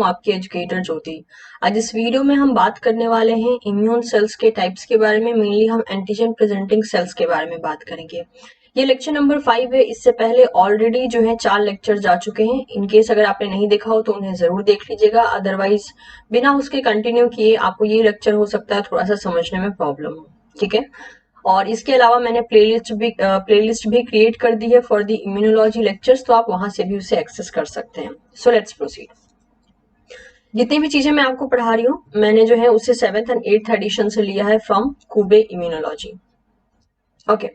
आपकी एजुकेटर ज्योति। आज इस वीडियो में हम बात करने वाले हैं इम्यून सेल्स के टाइप्स के बारे में। मेनली हम एंटीजन प्रेजेंटिंग सेल्स के बारे में बात करेंगे। ये लेक्चर नंबर 5 है। इससे पहले ऑलरेडी जो है 4 लेक्चर जा चुके हैं। इनकेस अगर आपने नहीं देखा हो तो उन्हें जरूर देख लीजिएगा, अदरवाइज बिना उसके कंटिन्यू किए आपको ये लेक्चर हो सकता है थोड़ा सा समझने में प्रॉब्लम हो। ठीक है, और इसके अलावा मैंने प्लेलिस्ट भी क्रिएट कर दी है फॉर द इम्यूनोलॉजी लेक्चर्स, तो आप वहां से भी उसे एक्सेस कर सकते हैं। So let's proceed. जितनी भी चीजें मैं आपको पढ़ा रही हूँ मैंने जो है उसे 7th एंड 8th एडिशन से लिया है from Kuby immunology. Okay,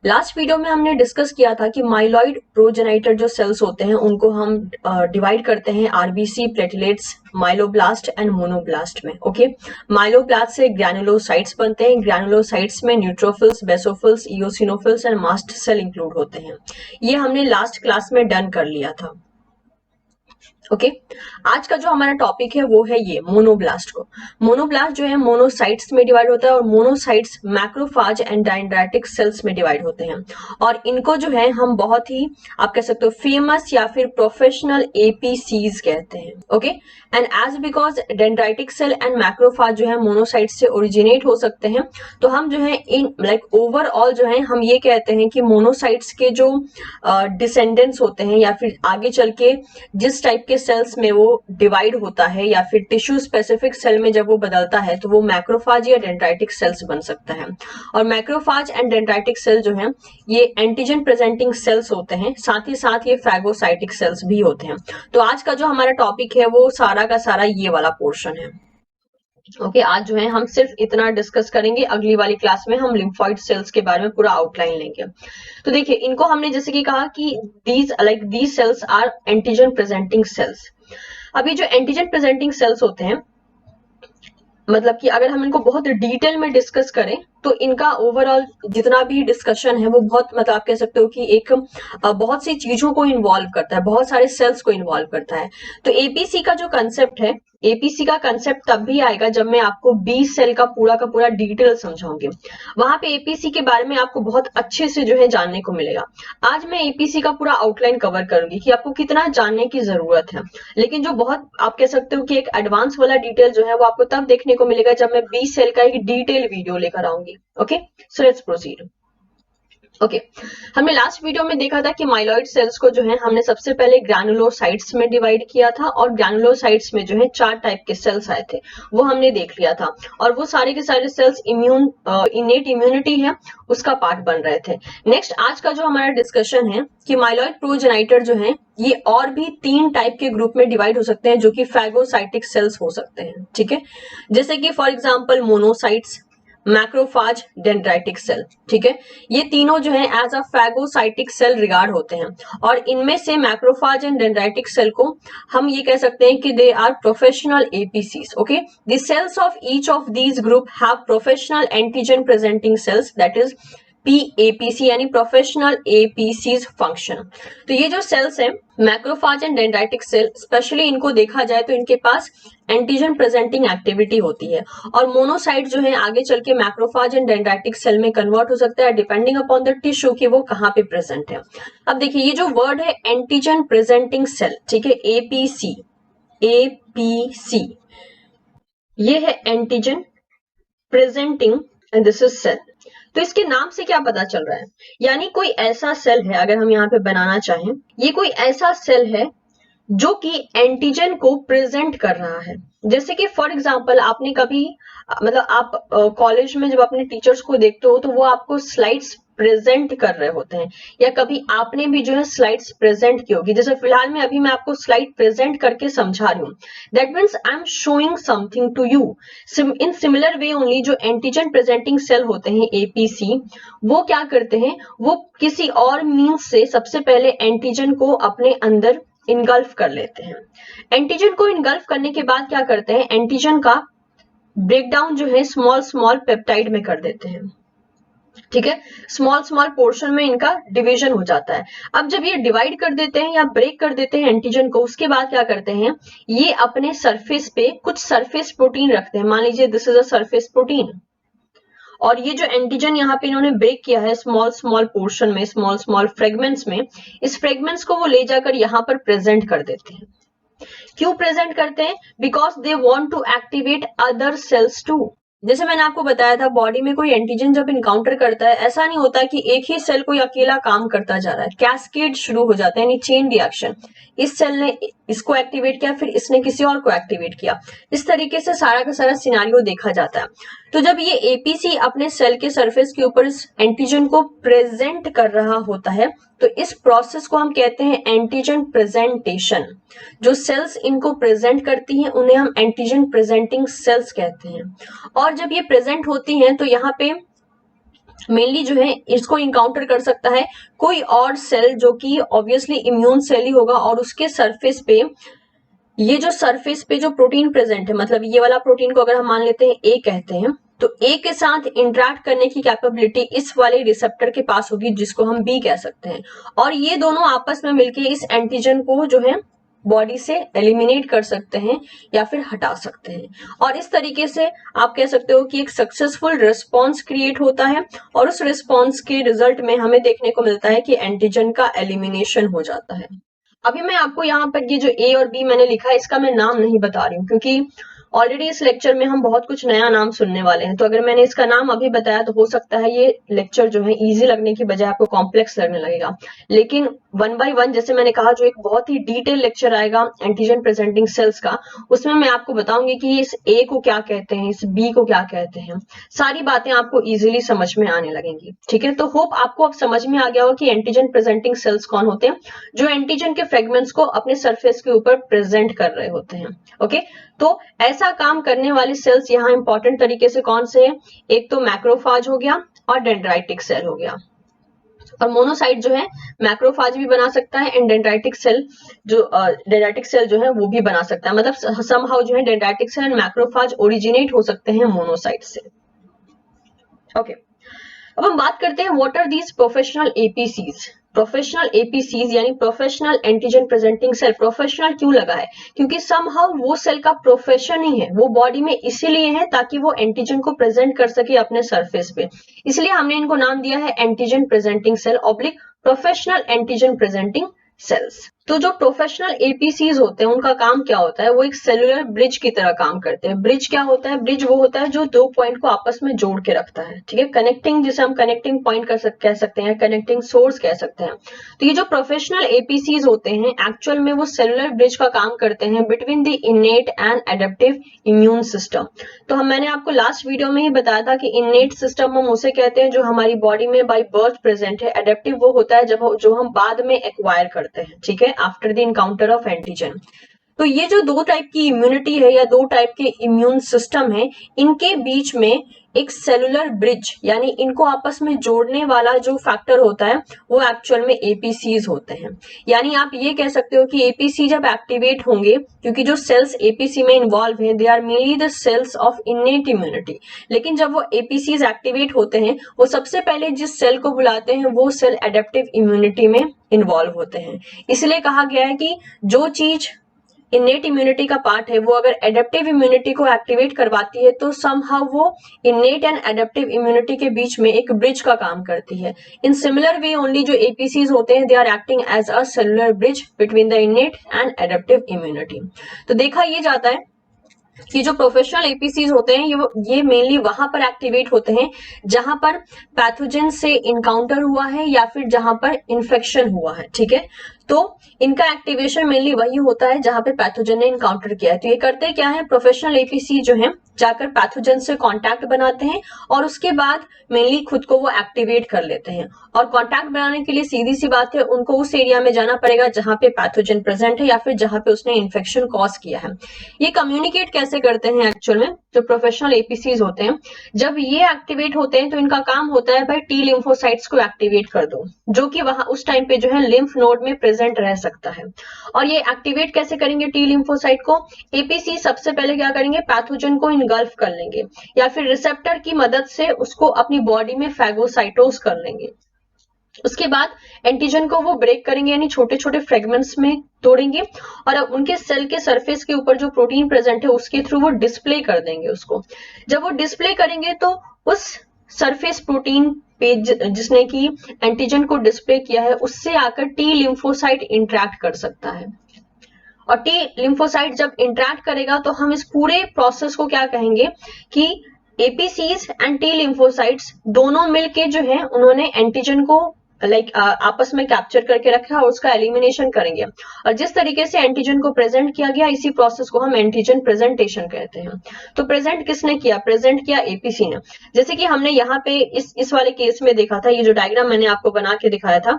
last video में हमने डिस्कस किया था कि माइलॉइड प्रोजेनाइटर जो सेल्स होते हैं उनको हम डिवाइड करते हैं RBC, platelets, myeloblast and monoblast में। ओके, माइलोब्लास्ट से ग्रैनुलोसाइट्स बनते हैं। ग्रैनुलोसाइट्स में neutrophils, basophils, eosinophils and mast cell include होते हैं। ये हमने लास्ट क्लास में डन कर लिया था। ओके, आज का जो हमारा टॉपिक है वो है ये मोनोब्लास्ट को। मोनोब्लास्ट जो है मोनोसाइट्स में डिवाइड होता है और monocytes macrophage and dendritic sales में डिवाइड होते हैं। और इनको जो है हम बहुत ही आप कह सकते हो फेमस या फिर प्रोफेशनल एपीसीज कहते हैं। Okay, and as because dendritic cell and macrophage जो है मोनोसाइट्स से ओरिजिनेट हो सकते हैं, तो हम जो है इन लाइक ओवरऑल जो है हम ये कहते हैं कि मोनोसाइट्स के जो डिसेंडेंट्स होते हैं या फिर आगे चल के जिस टाइप के सेल्स में वो डिवाइड होता है या फिर टिश्यू स्पेसिफिक सेल में जब वो बदलता है तो वो मैक्रोफाज या डेंड्राइटिक सेल्स बन सकता है। और मैक्रोफाज एंड डेंड्राइटिक सेल जो है ये एंटीजन प्रेजेंटिंग सेल्स होते हैं, साथ ही साथ ये फैगोसाइटिक सेल्स भी होते हैं। तो आज का जो हमारा टॉपिक है वो सारा का सारा ये वाला पोर्शन है। ओके, आज जो है हम सिर्फ इतना डिस्कस करेंगे। अगली वाली क्लास में हम लिम्फोइड सेल्स के बारे में पूरा आउटलाइन लेंगे। तो देखिए, इनको हमने जैसे कि कहा कि these cells are antigen presenting cells. अभी जो एंटीजन प्रेजेंटिंग सेल्स होते हैं, मतलब कि अगर हम इनको बहुत डिटेल में डिस्कस करें तो इनका ओवरऑल जितना भी डिस्कशन है वो बहुत मतलब आप कह सकते हो कि एक बहुत सी चीजों को इन्वॉल्व करता है, बहुत सारे सेल्स को इन्वॉल्व करता है। तो एपीसी का जो कंसेप्ट है, एपीसी का कंसेप्ट तब भी आएगा जब मैं आपको बी सेल का पूरा डिटेल समझाऊंगी। वहां पे एपीसी के बारे में आपको बहुत अच्छे से जो है जानने को मिलेगा। आज मैं एपीसी का पूरा आउटलाइन कवर करूंगी कि आपको कितना जानने की जरूरत है, लेकिन जो बहुत आप कह सकते हो कि एक एडवांस वाला डिटेल जो है वो आपको तब देखने को मिलेगा जब मैं बी सेल का एक डिटेल वीडियो लेकर आऊंगी। Okay, so let's proceed. Okay, हमने लास्ट वीडियो में देखा था कि माइलॉइड सेल्स को जो है हमने सबसे पहले ग्रैनुलोसाइट्स में डिवाइड किया था और ग्रैनुलोसाइट्स में जो है 4 टाइप के सेल्स आए थे, वो हमने देख लिया था। और वो सारे के सारे सेल्स इनेट इम्यूनिटी है उसका पार्ट बन रहे थे। नेक्स्ट आज का जो हमारा डिस्कशन है कि माइलॉइड प्रोजेनाइटर जो है ये और भी 3 टाइप के ग्रुप में डिवाइड हो सकते हैं जो कि फैगोसाइटिक सेल्स हो सकते हैं। ठीक है, जैसे कि for example monocytes, macrophage, dendritic cell. ठीक है, ये तीनों जो है as a phagocytic cell regard होते हैं। और इनमें से मैक्रोफाज एंड डेंड्राइटिक सेल को हम ये कह सकते हैं कि they are professional APCs. Okay, the cells of each of these group have professional antigen presenting cells, that is PAPC यानी प्रोफेशनल एपीसीज फंक्शन। तो ये जो सेल्स है macrophage and dendritic cell, specially इनको देखा जाए तो इनके पास एंटीजन प्रेजेंटिंग एक्टिविटी होती है। और मोनोसाइट जो है आगे चल के मैक्रोफाज एंड डेंड्राइटिक सेल में कन्वर्ट हो सकता है डिपेंडिंग अपॉन द टिश्यू कि वो कहाँ पे प्रेजेंट है। अब देखिए, ये जो वर्ड है एंटीजन प्रेजेंटिंग सेल, ठीक है, APC, ये है antigen presenting and this is cell. तो इसके नाम से क्या पता चल रहा है, यानी कोई ऐसा सेल है, अगर हम यहाँ पे बनाना चाहें, ये कोई ऐसा सेल है जो कि एंटीजन को प्रेजेंट कर रहा है। जैसे कि फॉर एग्जांपल आपने कभी मतलब आप कॉलेज में जब अपने टीचर्स को देखते हो तो वो आपको स्लाइड्स प्रेजेंट कर रहे होते हैं, या कभी आपने भी जो है स्लाइड्स प्रेजेंट की होगी। जैसे फिलहाल में अभी मैं आपको स्लाइड प्रेजेंट करके समझा रही हूँ, that means I am showing something to you. In similar way only जो एंटीजन प्रेजेंटिंग सेल होते हैं APC, वो क्या करते हैं, वो किसी और मीन्स से सबसे पहले एंटीजन को अपने अंदर इनगल्फ कर लेते हैं। एंटीजन को इनगल्फ करने के बाद क्या करते हैं, एंटीजन का ब्रेकडाउन जो है स्मॉल पेप्टाइड में कर देते हैं। ठीक है, स्मॉल पोर्शन में इनका डिवीजन हो जाता है। अब जब ये डिवाइड कर देते हैं या ब्रेक कर देते हैं एंटीजन को, उसके बाद क्या करते हैं, ये अपने सरफेस पे कुछ सरफेस प्रोटीन रखते हैं। मान लीजिए this is a surface protein, और ये जो एंटीजन यहाँ पे इन्होंने ब्रेक किया है स्मॉल पोर्शन में, स्मॉल फ्रेगमेंट्स में, इस फ्रेगमेंट्स को वो ले जाकर यहाँ पर प्रेजेंट कर देते हैं। क्यों प्रेजेंट करते हैं? Because they want to activate other cells too. जैसे मैंने आपको बताया था, बॉडी में कोई एंटीजन जब इनकाउंटर करता है, ऐसा नहीं होता कि एक ही सेल कोई अकेला काम करता जा रहा है, कैस्केड शुरू हो जाता है, यानी चेन रिएक्शन। इस सेल ने इसको एक्टिवेट किया, फिर इसने किसी और को एक्टिवेट किया, इस तरीके से सारा का सारा सिनारियो देखा जाता है। तो जब ये एपीसी अपने सेल के सरफेस के ऊपर इस एंटीजन को प्रेजेंट कर रहा होता है, तो इस प्रोसेस को हम कहते हैं एंटीजन प्रेजेंटेशन। जो सेल्स इनको प्रेजेंट करती हैं उन्हें हम एंटीजन प्रेजेंटिंग सेल्स कहते हैं। और जब ये प्रेजेंट होती हैं तो यहाँ पे मेनली जो है इसको इनकाउंटर कर सकता है कोई और सेल, जो कि ऑब्वियसली इम्यून सेल ही होगा, और उसके सरफेस पे ये जो सरफेस पे जो प्रोटीन प्रेजेंट है, मतलब ये वाला प्रोटीन को अगर हम मान लेते हैं ए कहते हैं, तो ए के साथ इंटरेक्ट करने की कैपेबिलिटी इस वाले रिसेप्टर के पास होगी, जिसको हम बी कह सकते हैं। और ये दोनों आपस में मिलकर इस एंटीजन को जो है बॉडी से एलिमिनेट कर सकते हैं या फिर हटा सकते हैं। और इस तरीके से आप कह सकते हो कि एक सक्सेसफुल रिस्पॉन्स क्रिएट होता है, और उस रिस्पॉन्स के रिजल्ट में हमें देखने को मिलता है कि एंटीजन का एलिमिनेशन हो जाता है। अभी मैं आपको यहाँ पर ये जो ए और बी मैंने लिखा है, इसका मैं नाम नहीं बता रही हूँ, क्योंकि ऑलरेडी इस लेक्चर में हम बहुत कुछ नया नाम सुनने वाले हैं। तो अगर मैंने इसका नाम अभी बताया तो हो सकता है ये लेक्चर जो है इजी लगने की बजाय आपको कॉम्प्लेक्स लगने लगेगा। लेकिन वन बाय वन, जैसे मैंने कहा, जो एक बहुत ही डिटेल लेक्चर आएगा एंटीजन प्रेजेंटिंग सेल्स का, उसमें मैं आपको बताऊंगी कि इस ए को क्या कहते हैं, इस बी को क्या कहते हैं। सारी बातें आपको इजीली समझ में आने लगेंगी। ठीक है, तो होप आपको अब समझ में आ गया हो कि एंटीजन प्रेजेंटिंग सेल्स कौन होते हैं, जो एंटीजन के फ्रेगमेंट्स को अपने सरफेस के ऊपर प्रेजेंट कर रहे होते हैं। ओके, तो ऐसा काम करने वाली सेल्स यहाँ इंपॉर्टेंट तरीके से कौन से हैं? एक तो मैक्रोफाज हो गया और डेंड्राइटिक सेल हो गया। और मोनोसाइट जो है मैक्रोफाज भी बना सकता है, एंड डेंड्राइटिक सेल जो है वो भी बना सकता है। मतलब समहाउ जो है dendritic cell and macrophage originate हो सकते हैं मोनोसाइट से। ओके, अब हम बात करते हैं what are these professional APCs. Professional APCs यानी professional antigen presenting cell. Professional क्यों लगा है? क्योंकि समहाउ वो सेल का प्रोफेशन ही है, वो बॉडी में इसीलिए है ताकि वो एंटीजन को प्रेजेंट कर सके अपने सरफेस पे, इसलिए हमने इनको नाम दिया है antigen presenting cell oblique professional antigen presenting cells. तो जो प्रोफेशनल एपीसीज होते हैं उनका काम क्या होता है? वो एक सेलुलर ब्रिज की तरह काम करते हैं। ब्रिज क्या होता है? ब्रिज वो होता है जो दो पॉइंट को आपस में जोड़ के रखता है। ठीक है, कनेक्टिंग, जिसे हम कनेक्टिंग पॉइंट कह सकते हैं, कनेक्टिंग सोर्स कह सकते हैं। तो ये जो प्रोफेशनल एपीसीज होते हैं एक्चुअल में वो सेलुलर ब्रिज का काम करते हैं between the innate and adaptive immune system. तो मैंने आपको लास्ट वीडियो में ही बताया था कि इनेट सिस्टम हम उसे कहते हैं जो हमारी बॉडी में बाय बर्थ प्रेजेंट है। एडेप्टिव वो होता है जो हम बाद में एक्वायर करते हैं, ठीक है, after the encounter of antigen. तो ये जो दो टाइप की इम्यूनिटी है या दो टाइप के इम्यून सिस्टम है, इनके बीच में एक सेलुलर ब्रिज यानी इनको आपस में जोड़ने वाला जो फैक्टर होता है वो एक्चुअल में एपीसीज होते हैं। यानी आप ये कह सकते हो कि एपीसी जब एक्टिवेट होंगे, क्योंकि जो सेल्स एपीसी में इन्वॉल्व हैं they are mainly the cells of innate immunity, लेकिन जब वो एपीसीज एक्टिवेट होते हैं वो सबसे पहले जिस सेल को बुलाते हैं वो सेल एडेप्टिव इम्यूनिटी में इन्वॉल्व होते हैं। इसलिए कहा गया है कि जो चीज इनेट इम्यूनिटी का पार्ट है वो अगर एडेप्टिव इम्यूनिटी को एक्टिवेट करवाती है तो समहाउ वो इनेट एंड एडेप्टिव इम्यूनिटी के बीच में एक ब्रिज का काम करती है। इन सिमिलर वे ओनली जो एपीसीज होते हैं they are acting as a cellular bridge between the innate and adaptive immunity. तो देखा ये जाता है कि जो प्रोफेशनल एपीसीज होते हैं ये मेनली वहां पर एक्टिवेट होते हैं जहां पर पैथोजन से इनकाउंटर हुआ है या फिर जहां पर इन्फेक्शन हुआ है। ठीक है, तो इनका एक्टिवेशन मेनली वही होता है जहां पे पैथोजन ने इनकाउंटर किया है। तो ये करते क्या है, प्रोफेशनल एपीसी जो है जाकर पैथोजन से कांटेक्ट बनाते हैं और उसके बाद मेनली खुद को वो एक्टिवेट कर लेते हैं। और कांटेक्ट बनाने के लिए सीधी सी बात है, उनको उस एरिया में जाना पड़ेगा जहां पे पैथोजन प्रेजेंट है या फिर जहां पे उसने इन्फेक्शन कॉज किया है। ये कम्युनिकेट कैसे करते हैं एक्चुअल में जो प्रोफेशनल एपीसीज होते हैं, जब ये एक्टिवेट होते हैं तो इनका काम होता है भाई टी लिम्फोसाइट्स को एक्टिवेट कर दो, जो कि वहां उस टाइम पे जो है लिम्फ नोड में प्रेजेंट रह सकता है। और ये एक्टिवेट कैसे करेंगे टी लिम्फोसाइट को? एपीसी सबसे पहले क्या करेंगे, पैथोजन को इनगल्फ कर लेंगे या फिर रिसेप्टर की मदद से उसको अपनी बॉडी में फैगोसाइटोस कर लेंगे। उसके बाद एंटीजन को वो ब्रेक करेंगे यानी छोटे छोटे फ्रेगमेंट्स में तोड़ेंगे और अब उनके सेल के सरफेस के ऊपर जो प्रोटीन प्रेजेंट है उसके थ्रू वो डिस्प्ले कर देंगे उसको। जब वो डिस्प्ले करेंगे तो उस सरफेस प्रोटीन पे जिसने की एंटीजन को डिस्प्ले किया है उससे आकर टी लिम्फोसाइट इंटरेक्ट कर सकता है। और टी लिम्फोसाइट जब इंटरेक्ट करेगा तो हम इस पूरे प्रोसेस को क्या कहेंगे कि एपीसीज एंड टी लिम्फोसाइट्स दोनों मिलके जो है उन्होंने एंटीजन को आपस में कैप्चर करके रखा और उसका एलिमिनेशन करेंगे। और जिस तरीके से एंटीजन को प्रेजेंट किया गया इसी प्रोसेस को हम एंटीजन प्रेजेंटेशन कहते हैं। तो प्रेजेंट किसने किया? प्रेजेंट किया एपीसी ने। जैसे कि हमने यहाँ पे इस वाले केस में देखा था, ये जो डायग्राम मैंने आपको बना के दिखाया था,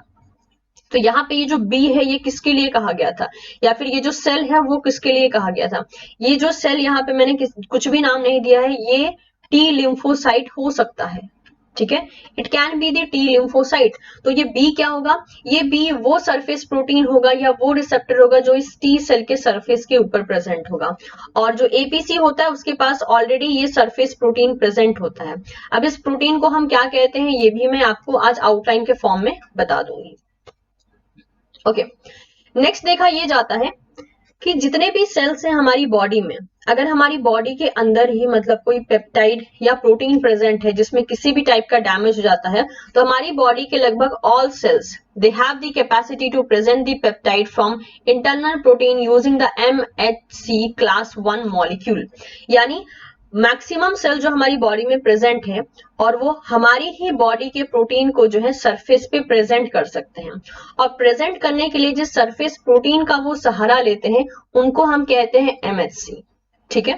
तो यहाँ पे ये जो बी है ये किसके लिए कहा गया था, या फिर ये जो सेल है वो किसके लिए कहा गया था। ये जो सेल यहाँ पे मैंने कुछ भी नाम नहीं दिया है, ये टी लिम्फोसाइट हो सकता है, ठीक है, it can be the T lymphocyte. तो ये बी क्या होगा? ये बी वो सरफेस प्रोटीन होगा या वो रिसेप्टर होगा जो इस टी सेल के सरफेस के ऊपर प्रेजेंट होगा। और जो एपीसी होता है उसके पास ऑलरेडी ये सरफेस प्रोटीन प्रेजेंट होता है। अब इस प्रोटीन को हम क्या कहते हैं ये भी मैं आपको आज आउटलाइन के फॉर्म में बता दूंगी। ओके, नेक्स्ट देखा ये जाता है कि जितने भी सेल्स हैं हमारी बॉडी में, अगर हमारी बॉडी के अंदर ही मतलब कोई पेप्टाइड या प्रोटीन प्रेजेंट है जिसमें किसी भी टाइप का डैमेज हो जाता है, तो हमारी बॉडी के लगभग all cells they have the capacity to present the peptide from internal protein using the MHC class 1 molecule. यानी मैक्सिमम सेल जो हमारी बॉडी में प्रेजेंट है और वो हमारी ही बॉडी के प्रोटीन को जो है सरफेस पे प्रेजेंट कर सकते हैं। और प्रेजेंट करने के लिए जिस सरफेस प्रोटीन का वो सहारा लेते हैं उनको हम कहते हैं MHC, ठीक है।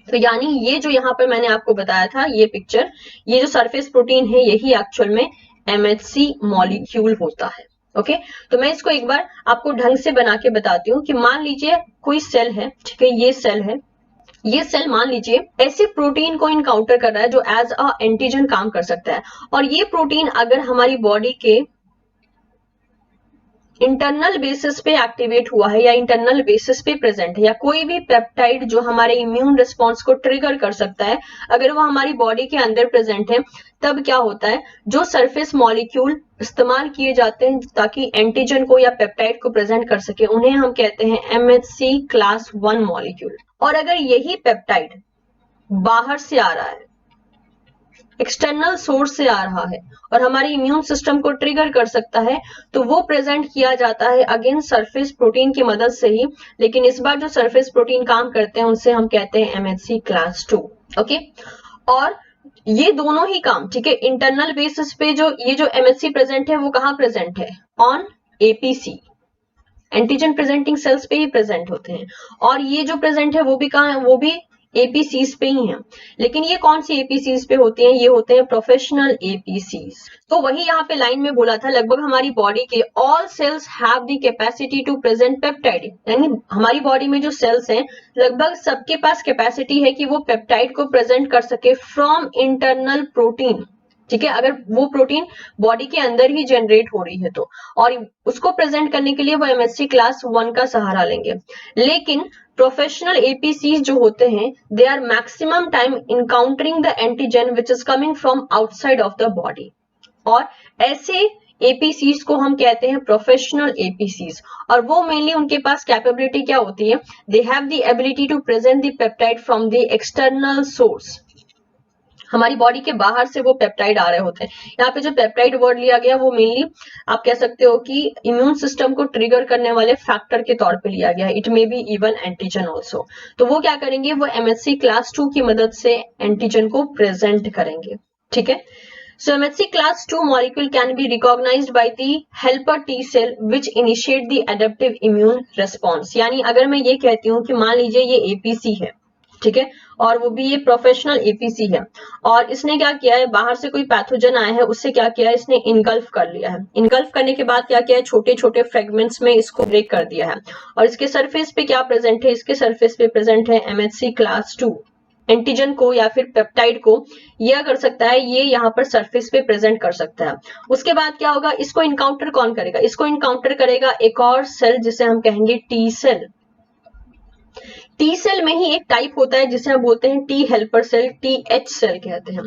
तो यानी ये जो यहाँ पर मैंने आपको बताया था ये पिक्चर, ये जो सरफेस प्रोटीन है यही एक्चुअल में MHC मॉलिक्यूल होता है। ओके, तो मैं इसको एक बार आपको ढंग से बना के बताती हूँ कि मान लीजिए कोई सेल है, ठीक है, ये सेल है, ये सेल मान लीजिए ऐसे प्रोटीन को इनकाउंटर कर रहा है जो एज अ एंटीजन काम कर सकता है। और ये प्रोटीन अगर हमारी बॉडी के इंटरनल बेसिस पे एक्टिवेट हुआ है या इंटरनल बेसिस पे प्रेजेंट है, या कोई भी पेप्टाइड जो हमारे इम्यून रिस्पॉन्स को ट्रिगर कर सकता है अगर वो हमारी बॉडी के अंदर प्रेजेंट है, तब क्या होता है, जो सरफेस मॉलिक्यूल इस्तेमाल किए जाते हैं ताकि एंटीजन को या पेप्टाइड को प्रेजेंट कर सके उन्हें हम कहते हैं MHC क्लास 1 मॉलिक्यूल। और अगर यही पेप्टाइड बाहर से आ रहा है, एक्सटर्नल सोर्स से आ रहा है और हमारे इम्यून सिस्टम को ट्रिगर कर सकता है, तो वो प्रेजेंट किया जाता है अगेन सरफेस प्रोटीन की मदद से ही, लेकिन इस बार जो सरफेस प्रोटीन काम करते हैं उनसे हम कहते हैं MHC क्लास 2। ओके, और ये दोनों ही काम, ठीक है, इंटरनल बेसिस पे जो ये जो MHC प्रेजेंट है वो कहाँ प्रेजेंट है? On APC, antigen presenting sales पे ही प्रेजेंट होते हैं। और ये जो प्रेजेंट है वो भी कहाँ है? वो भी APCs पे ही हैं। लेकिन ये कौन सी APCs पे होते हैं? ये होते हैं प्रोफेशनल APCs। तो वही यहाँ पे लाइन में बोला था, लगभग हमारी बॉडी के all cells have the capacity to present peptide, यानी हमारी बॉडी में जो सेल्स हैं लगभग सबके पास कैपेसिटी है कि वो पेप्टाइड को प्रेजेंट कर सके फ्रॉम इंटरनल प्रोटीन, ठीक है, अगर वो प्रोटीन बॉडी के अंदर ही जनरेट हो रही है तो, और उसको प्रेजेंट करने के लिए वो MHC क्लास 1 का सहारा लेंगे। लेकिन प्रोफेशनल APCs जो होते हैं they are maximum time encountering the antigen which is coming from outside of the body, और ऐसे APCs को हम कहते हैं प्रोफेशनल APCs। और वो मेनली उनके पास कैपेबिलिटी क्या होती है? They have the ability to present the peptide from the external source, हमारी बॉडी के बाहर से वो पेप्टाइड आ रहे होते हैं। यहाँ पे जो पेप्टाइड वर्ड लिया गया वो मेनली आप कह सकते हो कि इम्यून सिस्टम को ट्रिगर करने वाले फैक्टर के तौर पे लिया गया है। It may be even antigen also. तो वो क्या करेंगे? वो MHC क्लास 2 की मदद से एंटीजन को प्रेजेंट करेंगे, ठीक है। So MHC class 2 molecule can be recognized by the helper T cell which initiate the adaptive immune response। यानी अगर मैं ये कहती हूँ कि मान लीजिए ये APC है, ठीक है, और वो भी ये प्रोफेशनल APC है, और इसने क्या किया है, बाहर से कोई पैथोजन आया है उससे क्या किया है, इसने इनगल्फ कर लिया है। इनगल्फ करने के बाद क्या किया है, छोटे छोटे फ्रेगमेंट्स में इसको ब्रेक कर दिया है। और इसके सरफेस पे क्या प्रेजेंट है? इसके सरफेस पे प्रेजेंट है MHC क्लास 2। एंटीजन को या फिर पेप्टाइड को यह कर सकता है, ये यहाँ पर सरफेस पे प्रेजेंट कर सकता है। उसके बाद क्या होगा, इसको इनकाउंटर कौन करेगा? इसको इनकाउंटर करेगा एक और सेल जिसे हम कहेंगे टी सेल। टी सेल में ही एक टाइप होता है जिसे हम बोलते हैं T helper cell, TH cell कहते हैं।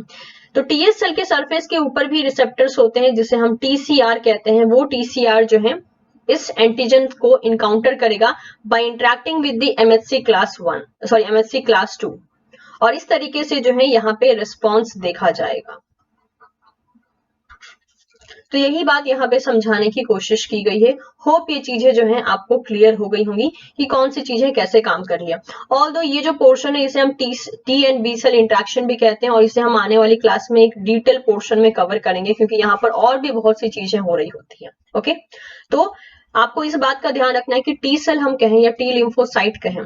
तो TH सेल के सरफेस के ऊपर भी रिसेप्टर्स होते हैं जिसे हम TCR कहते हैं। वो TCR जो है इस एंटीजन को इनकाउंटर करेगा by interacting with the MHC class 1, sorry MHC class 2, और इस तरीके से जो है यहाँ पे रिस्पॉन्स देखा जाएगा। तो यही बात यहाँ पे समझाने की कोशिश की गई है। होप ये चीजें जो है आपको क्लियर हो गई होंगी कि कौन सी चीजें कैसे काम कर रही है। ऑल्दो ये जो पोर्शन है इसे हम T and B cell interaction भी कहते हैं और इसे हम आने वाली क्लास में एक डिटेल पोर्शन में कवर करेंगे, क्योंकि यहाँ पर और भी बहुत सी चीजें हो रही होती है। ओके, तो आपको इस बात का ध्यान रखना है कि टी सेल हम कहें या टी लिम्फोसाइट कहें,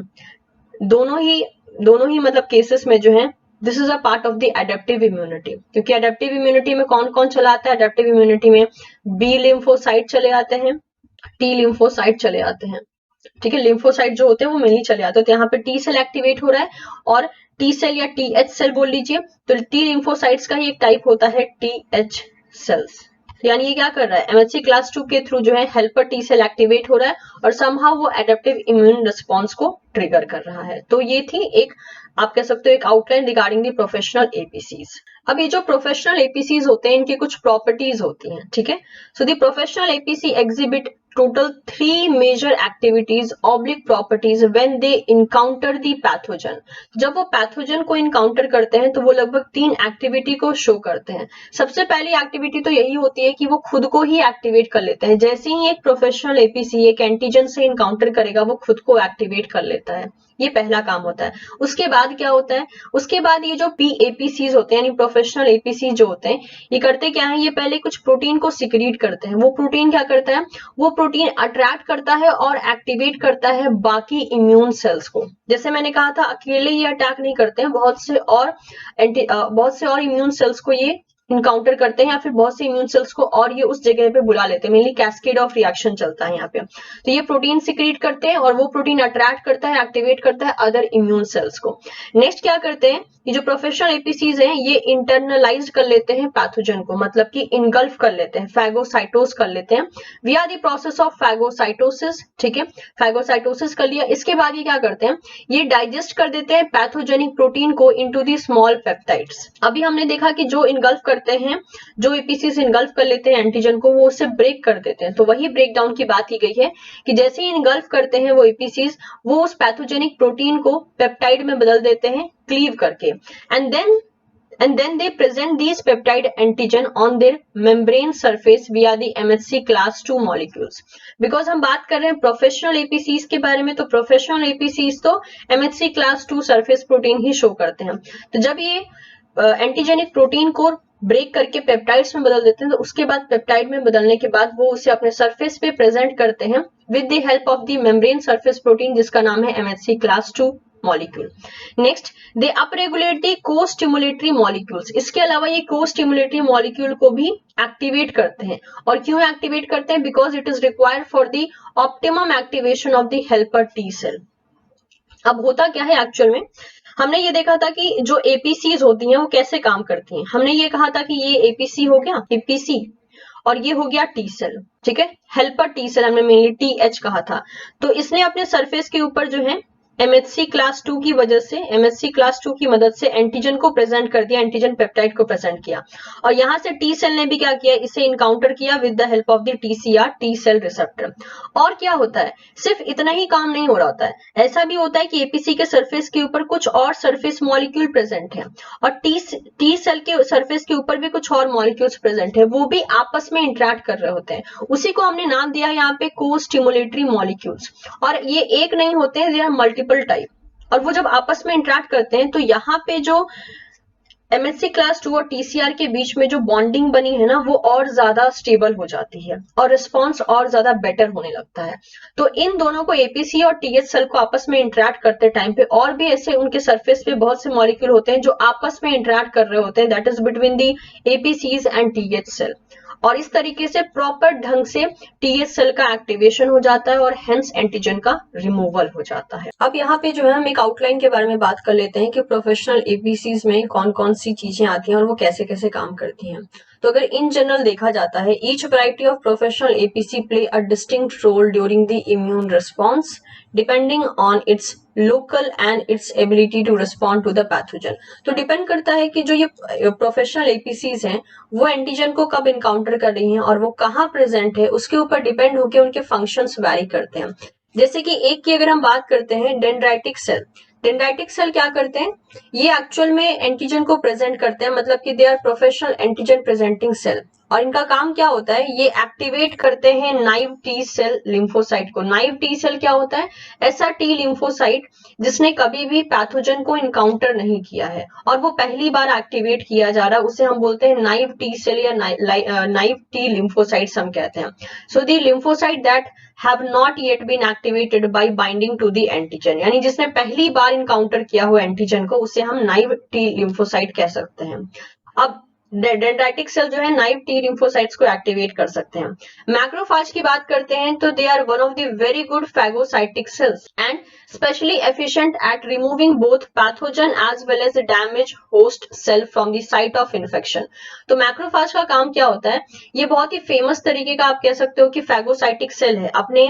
दोनों ही मतलब केसेस में जो है this is a part of the adaptive immunity. क्योंकि एडेप्टिव इम्यूनिटी में कौन कौन चला आता है? एडेप्टिव इम्यूनिटी में बी लिम्फोसाइट चले आते हैं, टी लिम्फोसाइट चले आते हैं। ठीक है, लिम्फोसाइट जो होते हैं वो मेनली चले आते हैं। तो यहाँ पे टी सेल एक्टिवेट हो रहा है और टी सेल या टी एच सेल बोल लीजिए, तो टी लिम्फोसाइट्स का ही एक टाइप होता है टी एच सेल्स। यानी ये क्या कर रहा है? एमएचसी क्लास 2 के थ्रू जो है हेल्पर टी सेल एक्टिवेट हो रहा है और समहाउ वो एडेप्टिव इम्यून रिस्पॉन्स को ट्रिगर कर रहा है। तो ये थी एक, आप कह सकते हो, एक आउटलाइन रिगार्डिंग द प्रोफेशनल एपीसीज। अब ये जो प्रोफेशनल एपीसीज होते हैं इनकी कुछ प्रॉपर्टीज होती हैं। ठीक है, so the professional APC exhibit total 3 major activities oblique properties when they encounter the pathogen। जब वो पैथोजन को इनकाउंटर करते हैं तो वो लगभग 3 एक्टिविटी को शो करते हैं। सबसे पहली एक्टिविटी तो यही होती है कि वो खुद को ही एक्टिवेट कर लेते हैं। जैसे ही एक प्रोफेशनल एपीसी एक एंटीजन से इनकाउंटर करेगा वो खुद को एक्टिवेट कर लेता है, ये पहला काम होता है। उसके बाद क्या होता है? उसके बाद ये जो पीएपीसीज होते हैं यानी प्रोफेशनल एपीसी जो होते हैं, ये करते क्या है? ये पहले कुछ प्रोटीन को सिक्रीट करते हैं। वो प्रोटीन क्या करता है? वो प्रोटीन अट्रैक्ट करता है और एक्टिवेट करता है बाकी इम्यून सेल्स को। जैसे मैंने कहा था अकेले ये अटैक नहीं करते हैं, बहुत से और इम्यून सेल्स को ये इनकाउंटर करते हैं या फिर बहुत से इम्यून सेल्स को और ये उस जगह पे बुला लेते हैं। मेनली कैस्केड ऑफ रिएक्शन चलता है यहाँ पे। तो ये प्रोटीन सिक्रीट करते हैं और वो प्रोटीन अट्रैक्ट करता है, एक्टिवेट करता है अदर इम्यून सेल्स को। नेक्स्ट क्या करते हैं? ये जो प्रोफेशनल एपीसीज हैं ये इंटरनलाइज कर लेते हैं पैथोजन को, मतलब कि इनगल्फ कर लेते हैं, फैगोसाइटोस कर लेते हैं विया द प्रोसेस ऑफ फैगोसाइटोसिस। ठीक है, फैगोसाइटोसिस कर लिया। इसके बाद ये क्या करते हैं? ये डाइजेस्ट कर देते हैं पैथोजेनिक प्रोटीन को इनटू द स्मॉल पेप्टाइड्स। अभी हमने देखा कि जो इनगल्फ करते हैं, जो एपीसीज इनगल्फ कर लेते हैं एंटीजन को, वो उसे ब्रेक कर देते हैं। तो वही ब्रेक डाउन की बात की गई है कि जैसे ही इनगल्फ करते हैं वो एपीसीज, वो उस पैथोजेनिक प्रोटीन को पेप्टाइड में बदल देते हैं क्लीव करके, and then they present these peptide antigen on their membrane surface via the MHC class 2 molecules। because हम बात कर रहे हैं प्रोफेशनल एपीसीज के बारे में, तो प्रोफेशनल एपीसीज तो MHC क्लास 2 सरफेस प्रोटीन ही शो करते हैं। तो जब ये एंटीजेनिक प्रोटीन को ब्रेक करके पेप्टाइड्स में बदल देते हैं, तो उसके बाद पेप्टाइड में बदलने के बाद वो उसे अपने सरफेस पे प्रेजेंट करते हैं with the help of the membrane surface protein, जिसका नाम है MHC class 2 molecule. Next, they upregulate the co-stimulatory molecules. इसके अलावा ये को-स्टिमुलेटरी मॉलिक्यूल को भी एक्टिवेट करते हैं। और क्यों एक्टिवेट करते हैं? Because it is required for the optimum activation of the helper T cell. अब होता क्या है एक्चुअल में, हमने ये देखा था कि जो एपीसीज होती हैं वो कैसे काम करती हैं। हमने ये कहा था कि ये एपीसी हो गया, एपीसी, और ये हो गया टी सेल। ठीक है, हेल्पर टी सेल हमने मेनली टीएच कहा था। तो इसने अपने सरफेस के ऊपर जो है MHC क्लास 2 की वजह से, MHC क्लास 2 की मदद से एंटीजन को प्रेजेंट कर दिया, एंटीजन पेप्टाइड को प्रेजेंट किया। और यहाँ से टी सेल ने भी क्या किया? इसे इनकाउंटर किया with the help of the TCR, T cell receptor. और क्या होता है? सिर्फ इतना ही काम नहीं हो रहा होता है, ऐसा भी होता है कि एपीसी के सरफेस के ऊपर कुछ और सरफेस मॉलिक्यूल प्रेजेंट है और टी सेल के सरफेस के ऊपर भी कुछ और मॉलिक्यूल्स प्रेजेंट है, वो भी आपस में इंटरेक्ट कर रहे होते हैं। उसी को हमने नाम दिया है यहाँ पे को-स्टिमुलेटरी मॉलिक्यूल्स। और ये एक नहीं होते हैं, देयर आर मल्टीपल टाइप। और वो जब आपस में इंटरेक्ट करते हैं तो यहाँ पे जो MHC क्लास 2 और TCR के बीच में जो बॉन्डिंग बनी है ना, वो और ज्यादा स्टेबल हो जाती है और रिस्पॉन्स और ज्यादा बेटर होने लगता है। तो इन दोनों को एपीसी और टीएच सेल को आपस में इंटरेक्ट करते टाइम पे और भी ऐसे उनके सरफेस पे बहुत से मॉलिक्यूल होते हैं जो आपस में इंटरेक्ट कर रहे होते हैं, that is between the APCs and TH cell. और इस तरीके से प्रॉपर ढंग से टीएच सेल का एक्टिवेशन हो जाता है और हेंस एंटीजन का रिमूवल हो जाता है। अब यहाँ पे जो है हम एक आउटलाइन के बारे में बात कर लेते हैं कि प्रोफेशनल एपीसीज में कौन कौन सी चीजें आती हैं और वो कैसे कैसे काम करती हैं। तो अगर इन जनरल देखा जाता है, each variety of professional APC play a distinct role during the immune response depending on its local and its ability to respond to the pathogen. तो डिपेंड करता है कि जो ये प्रोफेशनल एपीसीज हैं वो एंटीजन को कब इनकाउंटर कर रही हैं और वो कहाँ प्रेजेंट है, उसके ऊपर डिपेंड होकर उनके फंक्शंस वैरी करते हैं। जैसे कि एक की अगर हम बात करते हैं डेंड्राइटिक सेल, डेंड्राइटिक सेल क्या करते हैं, ये एक्चुअल में एंटीजन को प्रेजेंट करते हैं, मतलब कि they are professional antigen presenting cell. और इनका काम क्या होता है, ये एक्टिवेट करते हैं नाइव टी सेल लिम्फोसाइट को। नाइव टी सेल क्या होता है, ऐसा टी लिम्फोसाइट जिसने कभी भी पैथोजन को इनकाउंटर नहीं किया है और वो पहली बार एक्टिवेट किया जा रहा है, उसे हम बोलते हैं नाइव टी सेल या नाइव टी लिम्फोसाइट्स हम कहते हैं। So the lymphocyte that have not yet been activated by binding to the antigen, यानी जिसने पहली बार इनकाउंटर किया हुआ एंटीजन को, उसे हम नाइव टी लिम्फोसाइट कह सकते हैं। अब डेंड्राइटिक सेल जो है नाइव टी लिम्फोसाइट्स को एक्टिवेट कर सकते हैं। मैक्रोफाज की बात करते हैं तो they are one of the very good phagocytic cells and specially efficient at removing both pathogen as well as damage host cell from the site of infection. तो मैक्रोफाज का काम क्या होता है, ये बहुत ही फेमस तरीके का आप कह सकते हो कि फैगोसाइटिक सेल है। अपने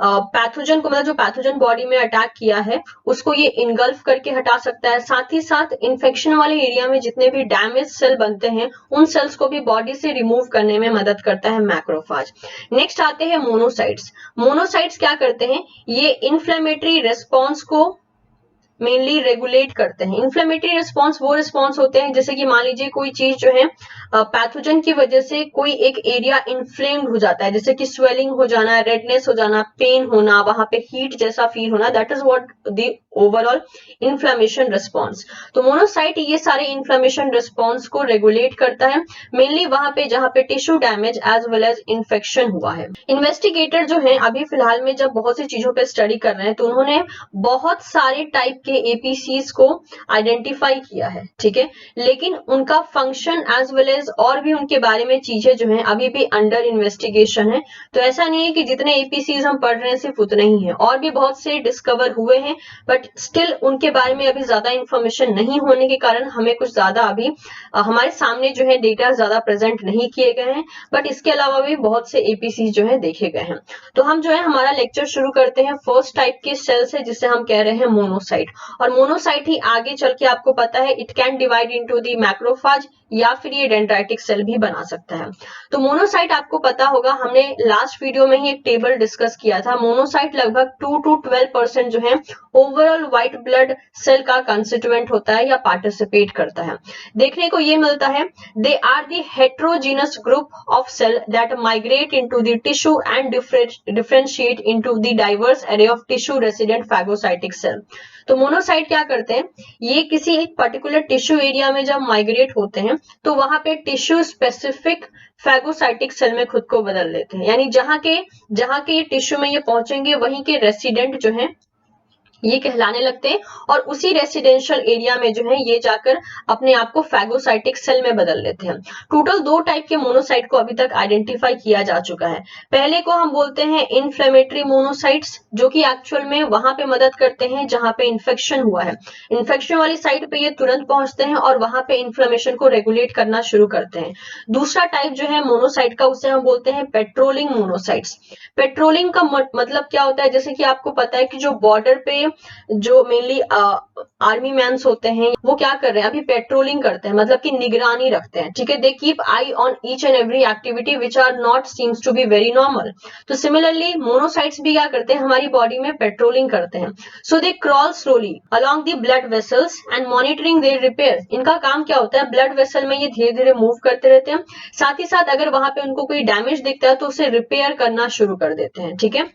पैथोजन को, मतलब जो पैथोजन बॉडी में अटैक किया है उसको ये इनगल्फ करके हटा सकता है। साथ ही साथ इन्फेक्शन वाले एरिया में जितने भी डैमेज सेल बनते हैं उन सेल्स को भी बॉडी से रिमूव करने में मदद करता है मैक्रोफाज। नेक्स्ट आते हैं मोनोसाइट्स। मोनोसाइट्स क्या करते हैं, ये इन्फ्लेमेटरी रेस्पॉन्स को मेनली रेगुलेट करते हैं। इन्फ्लेमेटरी रिस्पॉन्स वो रिस्पॉन्स होते हैं जैसे कि मान लीजिए कोई चीज जो है पैथोजन की वजह से कोई एक एरिया इन्फ्लेम्ड हो जाता है, जैसे कि स्वेलिंग हो जाना, रेडनेस हो जाना, पेन होना, वहां पे हीट जैसा फील होना, that is what the overall inflammation response. तो मोनोसाइट ये सारे इन्फ्लेमेशन रिस्पॉन्स को रेगुलेट करता है, मेनली वहां पे जहां पे tissue damage as well as infection हुआ है। इन्वेस्टिगेटर जो है अभी फिलहाल में जब बहुत सी चीजों पे स्टडी कर रहे हैं तो उन्होंने बहुत सारे टाइप के एपीसीज को आइडेंटिफाई किया है, ठीक है, लेकिन उनका फंक्शन एज वेल एज और भी उनके बारे में चीजें जो है अभी भी अंडर इन्वेस्टिगेशन है। तो ऐसा नहीं है कि जितने एपीसीज हम पढ़ रहे हैं सिर्फ उतने ही हैं, और भी बहुत से डिस्कवर हुए हैं, बट स्टिल उनके बारे में अभी ज्यादा इंफॉर्मेशन नहीं होने के कारण हमें कुछ ज्यादा अभी हमारे सामने जो है डेटा ज्यादा प्रेजेंट नहीं किए गए हैं, बट इसके अलावा भी बहुत से एपीसी जो है देखे गए हैं। तो हम जो है हमारा लेक्चर शुरू करते हैं फर्स्ट टाइप के सेल से जिसे हम कह रहे हैं मोनोसाइट। और मोनोसाइट ही आगे चल के आपको पता है it can divide into the macrophage या फिर ये डेंड्राइटिक सेल भी बना सकता है। तो मोनोसाइट आपको पता होगा, हमने लास्ट वीडियो में ही एक टेबल डिस्कस किया था। मोनोसाइट लगभग 2 to 12% जो है ओवरऑल व्हाइट ब्लड सेल का कंस्टिट्यूएंट होता है या पार्टिसिपेट करता है। देखने को ये मिलता है they are the heterogeneous group of cell that migrate into the tissue and differentiate into the diverse array of tissue resident phagocytic cell. तो मोनोसाइट क्या करते हैं, ये किसी एक पर्टिकुलर टिश्यू एरिया में जब माइग्रेट होते हैं तो वहां पे टिश्यू स्पेसिफिक फैगोसाइटिक सेल में खुद को बदल लेते हैं, यानी जहां के ये टिश्यू में ये पहुंचेंगे वहीं के रेसिडेंट जो है ये कहलाने लगते हैं, और उसी रेसिडेंशियल एरिया में जो है ये जाकर अपने आप को फैगोसाइटिक सेल में बदल लेते हैं। टोटल 2 टाइप के मोनोसाइट को अभी तक आइडेंटिफाई किया जा चुका है। पहले को हम बोलते हैं इन्फ्लेमेटरी मोनोसाइट्स, जो कि एक्चुअल में वहां पे मदद करते हैं जहां पे इन्फेक्शन हुआ है। इन्फेक्शन वाली साइट पे ये तुरंत पहुंचते हैं और वहां पे इन्फ्लेमेशन को रेगुलेट करना शुरू करते हैं। दूसरा टाइप जो है मोनोसाइट का, उसे हम बोलते हैं पेट्रोलिंग मोनोसाइट्स। पेट्रोलिंग का मतलब क्या होता है, जैसे कि आपको पता है कि जो बॉर्डर पे जो मेनली आर्मी मैन्स होते हैं वो क्या कर रहे हैं, अभी पेट्रोलिंग करते हैं, मतलब कि निगरानी रखते हैं, ठीक है। They keep eye on each and every activity which are not seems to be very normal. तो सिमिलरली मोनोसाइट्स भी क्या करते हैं, हमारी बॉडी में पेट्रोलिंग करते हैं। So they crawl slowly along the blood vessels and monitoring their repair. इनका काम क्या होता है, ब्लड वेसल में ये धीरे धीरे मूव करते रहते हैं, साथ ही साथ अगर वहां पे उनको कोई डैमेज दिखता है तो उसे रिपेयर करना शुरू कर देते हैं, ठीक है।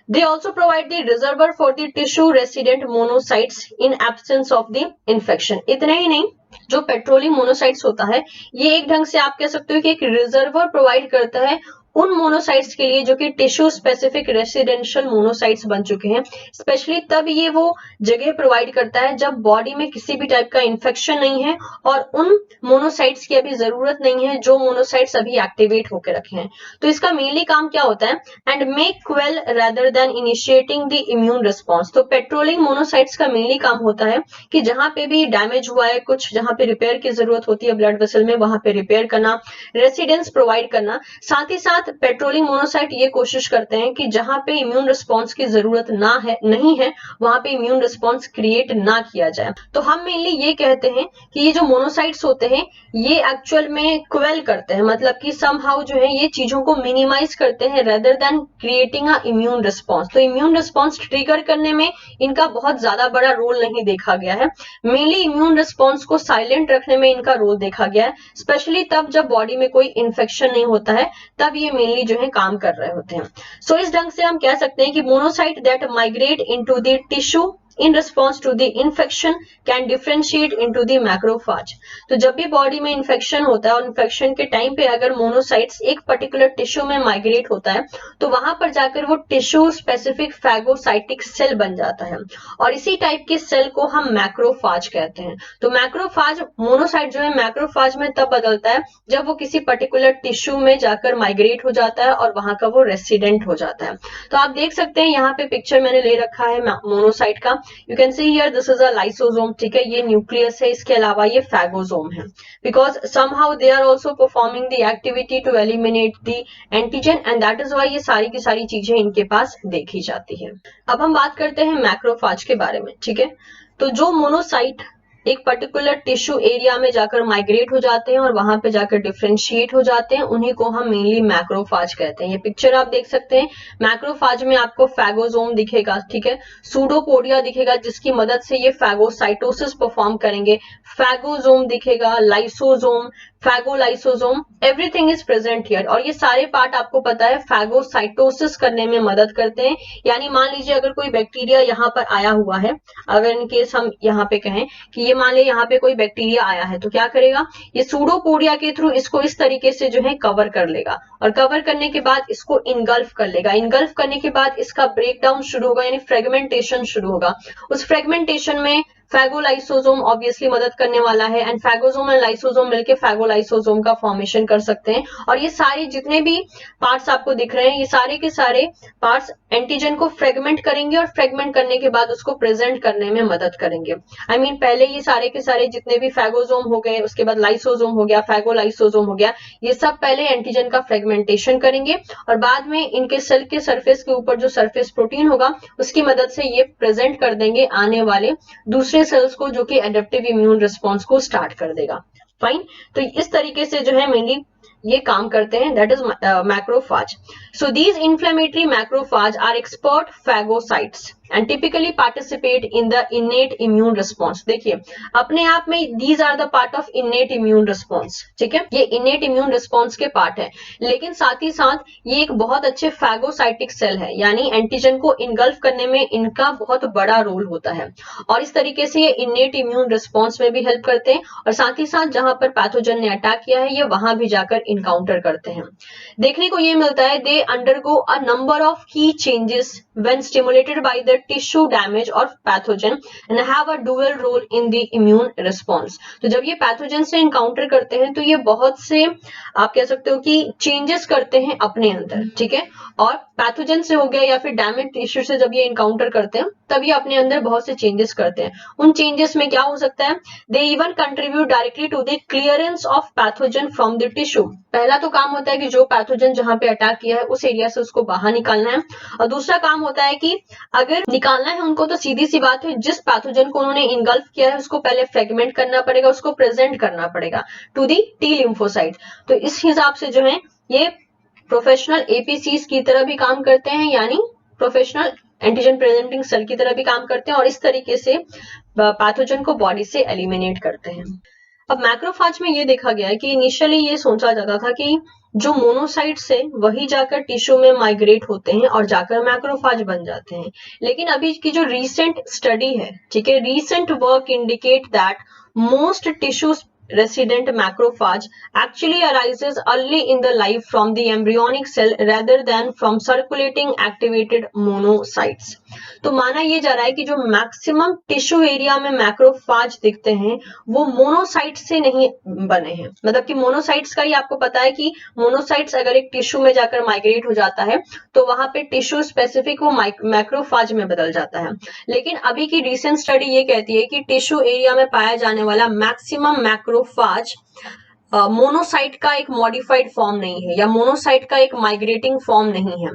They also provide the reservoir for the tissue resident monocytes in absence of the infection. इतना ही नहीं, जो पेट्रोलिंग मोनोसाइट्स होता है ये एक ढंग से आप कह सकते हो कि एक रिजर्वर प्रोवाइड करता है उन मोनोसाइट्स के लिए जो कि टिश्यू स्पेसिफिक रेसिडेंशियल मोनोसाइट्स बन चुके हैं। स्पेशली तब ये वो जगह प्रोवाइड करता है जब बॉडी में किसी भी टाइप का इन्फेक्शन नहीं है और उन मोनोसाइट्स की अभी जरूरत नहीं है जो मोनोसाइट्स अभी एक्टिवेट होकर रखे हैं। तो इसका मेनली काम क्या होता है, and make quail rather than initiating the immune response. तो पेट्रोलिंग मोनोसाइट्स का मेनली काम होता है कि जहां पे भी डैमेज हुआ है, कुछ जहां पे रिपेयर की जरूरत होती है ब्लड वेसल में, वहां पे रिपेयर करना, रेसिडेंस प्रोवाइड करना, साथ ही साथ साथ पेट्रोलिंग मोनोसाइट ये कोशिश करते हैं कि जहां पे इम्यून रिस्पॉन्स की जरूरत नहीं है वहां पे इम्यून रिस्पॉन्स क्रिएट ना किया जाए। तो हम मेनली ये कहते हैं कि ये जो मोनोसाइट्स होते हैं ये एक्चुअल में क्वेल करते हैं, मतलब कि समहाउ जो है ये चीजों को मिनिमाइज करते हैं rather than creating a immune response. तो इम्यून रिस्पॉन्स ट्रिगर करने में इनका बहुत ज्यादा बड़ा रोल नहीं देखा गया है। मेनली इम्यून रिस्पॉन्स को साइलेंट रखने में इनका रोल देखा गया है, स्पेशली तब जब बॉडी में कोई इन्फेक्शन नहीं होता है, तब ये मेनली जो है काम कर रहे होते हैं। सो इस ढंग से हम कह सकते हैं कि monocyte that migrate into the tissue in response to the infection can differentiate into the macrophage। तो जब भी बॉडी में इन्फेक्शन होता है और इन्फेक्शन के टाइम पे अगर मोनोसाइट्स एक पर्टिकुलर टिश्यू में माइग्रेट होता है तो वहां पर जाकर वो टिश्यू स्पेसिफिक फैगोसाइटिक सेल बन जाता है और इसी टाइप के सेल को हम मैक्रोफाज कहते हैं। तो मैक्रोफाज मोनोसाइट जो है मैक्रोफाज में तब बदलता है जब वो किसी पर्टिकुलर टिश्यू में जाकर माइग्रेट हो जाता है और वहां का वो रेसिडेंट हो जाता है। तो आप देख सकते हैं यहाँ पे पिक्चर मैंने ले रखा है मोनोसाइट का। You can see here this is a lysosome, ठीक है, ये न्यूक्लियस है, इसके अलावा ये फैगोसोम है, because somehow they are also performing the activity to eliminate the antigen and that is why ये सारी की सारी चीजें इनके पास देखी जाती है। अब हम बात करते हैं मैक्रोफाज के बारे में, ठीक है। तो जो मोनोसाइट एक पर्टिकुलर टिश्यू एरिया में जाकर माइग्रेट हो जाते हैं और वहां पे जाकर डिफरेंशिएट हो जाते हैं, उन्हीं को हम मेनली मैक्रोफाज कहते हैं। ये पिक्चर आप देख सकते हैं, मैक्रोफाज में आपको फैगोसोम दिखेगा, ठीक है, सूडोपोडिया दिखेगा जिसकी मदद से ये फैगोसाइटोसिस परफॉर्म करेंगे, फैगोसोम दिखेगा, lysosome, phagolysosome, everything is present here. और ये सारे पार्ट आपको पता है फैगोसाइटोसिस करने में मदद करते हैं। यानी मान लीजिए अगर कोई बैक्टीरिया यहाँ पर आया हुआ है, अगर इन केस हम यहाँ पे कहें कि ये मान ले यहाँ पे कोई बैक्टीरिया आया है, तो क्या करेगा, ये सूडोपोडिया के थ्रू इसको इस तरीके से जो है कवर कर लेगा और कवर करने के बाद इसको इनगल्फ कर लेगा। इनगल्फ करने के बाद इसका ब्रेक डाउन शुरू होगा, यानी फ्रेगमेंटेशन शुरू होगा। उस फ्रेगमेंटेशन में फैगोलाइसोसोम ऑब्वियसली मदद करने वाला है एंड फैगोसोम एंड लाइसोसोम मिलकर फैगोलाइसोसोम का फॉर्मेशन कर सकते हैं। और ये सारे जितने भी पार्ट्स आपको दिख रहे हैं, ये सारे के सारे पार्ट्स एंटीजन को फ्रेगमेंट करेंगे और फ्रेगमेंट करने के बाद उसको प्रेजेंट करने में मदद करेंगे। आई मीन पहले ये सारे के सारे जितने भी फैगोसोम हो गए, उसके बाद लाइसोसोम हो गया, फैगोलाइसोसोम हो गया, ये सब पहले एंटीजन का फ्रेगमेंटेशन करेंगे और बाद में इनके सेल के सरफेस के ऊपर जो सरफेस प्रोटीन होगा उसकी मदद से ये प्रेजेंट कर देंगे आने वाले दूसरे सेल्स को, जो कि एडेप्टिव इम्यून रिस्पॉन्स को स्टार्ट कर देगा। फाइन, तो इस तरीके से जो है मेनली ये काम करते हैं, that is macrophage. So these inflammatory macrophage are expert phagocytes and typically participate in the innate immune response. देखिए अपने आप में these are the part of innate immune response, ठीक है, ये इनेट इम्यून रिस्पॉन्स के पार्ट है, लेकिन साथ ही साथ ये एक बहुत अच्छे फैगोसाइटिक सेल है, यानी एंटीजन को इनगल्फ करने में इनका बहुत बड़ा रोल होता है और इस तरीके से ये इनेट इम्यून रिस्पॉन्स में भी हेल्प करते हैं और साथ ही साथ जहां पर पैथोजन ने अटैक किया है ये वहां भी जाकर इनकाउंटर करते हैं। देखने को ये मिलता है they undergo a number of key changes when stimulated by the tissue damage और pathogen and have a dual role in the immune response. तो जब ये पैथोजन से इनकाउंटर करते हैं तो ये बहुत से आप कह सकते हो कि चेंजेस करते हैं अपने अंदर, ठीक है, और पैथोजन से हो गया या फिर डैमेज टिश्यू से जब ये इनकाउंटर करते हैं तब ये अपने अंदर बहुत से चेंजेस करते हैं। उन चेंजेस में क्या हो सकता है, they even contribute directly to the clearance of pathogen from the tissue. पहला तो काम होता है कि जो पैथोजन जहां पे अटैक किया है उस एरिया से उसको बाहर निकालना है और दूसरा काम होता है कि अगर निकालना है उनको तो सीधी सी बात है जिस पैथोजन को उन्होंने इनगल्फ किया है उसको पहले फ्रेगमेंट करना पड़ेगा, उसको प्रेजेंट करना पड़ेगा टू दी टी लिम्फोसाइट। तो इस हिसाब से जो है ये प्रोफेशनल एपीसीज की तरह भी काम करते हैं, यानी प्रोफेशनल एंटीजन प्रेजेंटिंग सेल की तरह भी काम करते हैं और इस तरीके से पैथोजन को बॉडी से एलिमिनेट करते हैं। अब मैक्रोफाज में ये देखा गया है कि इनिशियली ये सोचा जाता था कि जो मोनोसाइट्स है वही जाकर टिश्यू में माइग्रेट होते हैं और जाकर मैक्रोफाज बन जाते हैं, लेकिन अभी की जो रीसेंट स्टडी है, ठीक है, recent work indicate that most tissues resident macrophage actually arises early in the life from the embryonic cell rather than from circulating activated monocytes। तो माना ये जा रहा है कि जो मैक्सिमम टिश्यू एरिया में मैक्रोफाज दिखते हैं वो मोनोसाइट से नहीं बने हैं। मतलब कि मोनोसाइट्स का ही आपको पता है कि मोनोसाइट्स अगर एक टिश्यू में जाकर माइग्रेट हो जाता है तो वहां पे टिश्यू स्पेसिफिक वो मैक्रोफाज में बदल जाता है, लेकिन अभी की रिसेंट स्टडी ये कहती है कि टिश्यू एरिया में पाया जाने वाला मैक्सिमम मैक्रोफाज मोनोसाइट का एक मॉडिफाइड फॉर्म नहीं है या मोनोसाइट का एक माइग्रेटिंग फॉर्म नहीं है।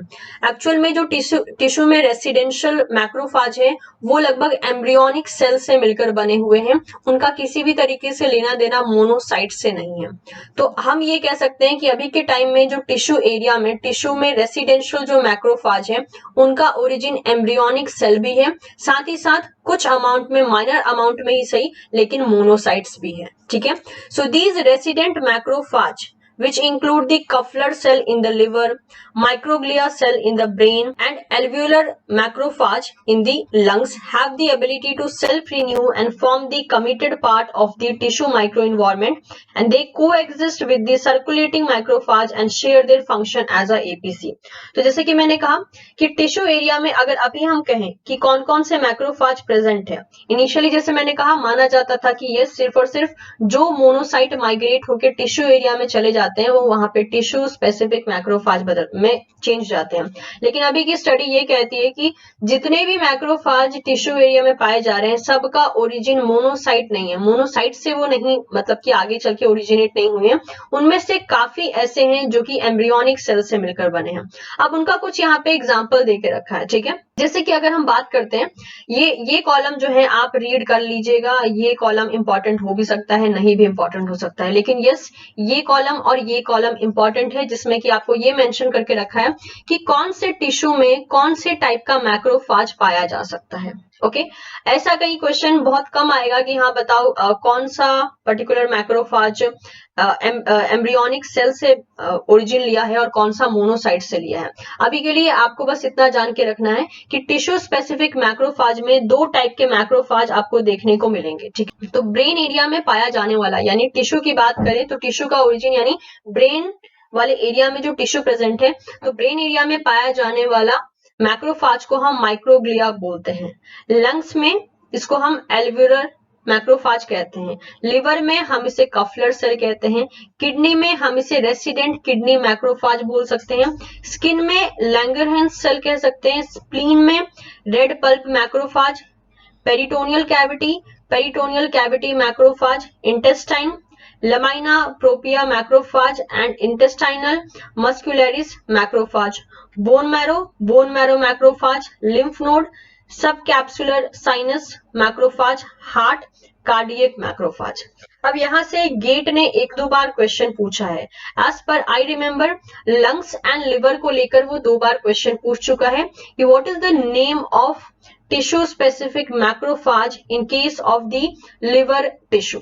एक्चुअल में जो टिश्यू में रेसिडेंशियल मैक्रोफाज है वो लगभग एम्ब्रियोनिक सेल से मिलकर बने हुए हैं, उनका किसी भी तरीके से लेना देना मोनोसाइट से नहीं है। तो हम ये कह सकते हैं कि अभी के टाइम में जो टिश्यू एरिया में टिश्यू में रेसिडेंशियल जो मैक्रोफाज है उनका ओरिजिन एम्ब्रियोनिक सेल भी है, साथ ही साथ कुछ अमाउंट में, माइनर अमाउंट में ही सही, लेकिन मोनोसाइट्स भी है। ठीक है, so these resident macrophage which include the Kupffer cell in the liver, microglia cell in the brain, and alveolar macrophage in the lungs have the ability to self-renew and form the committed part of the tissue microenvironment, and they coexist with the circulating macrophage and share their function as a APC. तो जैसे कि मैंने कहा कि tissue area में अगर अभी हम कहें कि कौन कौन से मैक्रोफाज प्रेजेंट है, इनिशियली जैसे मैंने कहा माना जाता था कि ये सिर्फ और सिर्फ जो मोनोसाइट माइग्रेट होकर टिश्यू एरिया में चले जाते हैं वो वहां पे टिश्यू स्पेसिफिक मैक्रोफाज में चेंज जाते हैं। लेकिन अभी की स्टडी ये कहती है कि जितने भी मैक्रोफाज टिश्यू एरिया में पाए जा रहे हैं सबका ओरिजिन मोनोसाइट नहीं है, मोनोसाइट से वो नहीं, मतलब कि आगे चल के ओरिजिनेट नहीं हुए हैं, उनमें से काफी ऐसे हैं जो कि एम्ब्रियोनिक सेल से मिलकर बने हैं। अब उनका कुछ यहाँ पे एग्जाम्पल देके रखा है। ठीक है, जैसे कि अगर हम बात करते हैं ये कॉलम जो है आप रीड कर लीजिएगा, ये कॉलम इंपॉर्टेंट हो भी सकता है, नहीं भी इंपॉर्टेंट हो सकता है, लेकिन यस ये कॉलम और ये कॉलम इंपॉर्टेंट है जिसमें कि आपको ये मेंशन करके रखा है कि कौन से टिश्यू में कौन से टाइप का मैक्रोफाज पाया जा सकता है। ओके, ऐसा कई क्वेश्चन बहुत कम आएगा कि हाँ बताओ कौन सा पर्टिकुलर मैक्रोफाज एम्ब्रियोनिक सेल से ओरिजिन लिया है और कौन सा मोनोसाइट से लिया है। अभी के लिए आपको बस इतना जान के रखना है कि टिश्यू स्पेसिफिक मैक्रोफाज में दो टाइप के मैक्रोफाज आपको देखने को मिलेंगे। ठीक है, तो ब्रेन एरिया में पाया जाने वाला यानी टिश्यू की बात करें तो टिश्यू का ओरिजिन यानी ब्रेन वाले एरिया में जो टिश्यू प्रेजेंट है, तो ब्रेन एरिया में पाया जाने वाला मैक्रोफाज को हम माइक्रोग्लिया बोलते हैं। लंग्स में इसको हम एल्वेओलर मैक्रोफाज कहते हैं। लिवर में हम इसे कफलर सेल कहते हैं। किडनी में हम इसे रेसिडेंट किडनी मैक्रोफाज बोल सकते हैं। स्किन में लैंगरहैंस सेल कह सकते हैं। स्प्लीन में red pulp macrophage. Peritoneal cavity macrophage. Intestine lamina propria macrophage and intestinal muscularis macrophage. Bone marrow macrophage. Lymph node sub capsular sinus macrophage. Heart cardiac macrophage. अब यहां से गेट ने एक दो बार क्वेश्चन पूछा है। As per I remember lungs and liver को लेकर वो दो बार क्वेश्चन पूछ चुका है कि what is the name of tissue specific macrophage in case of the liver tissue,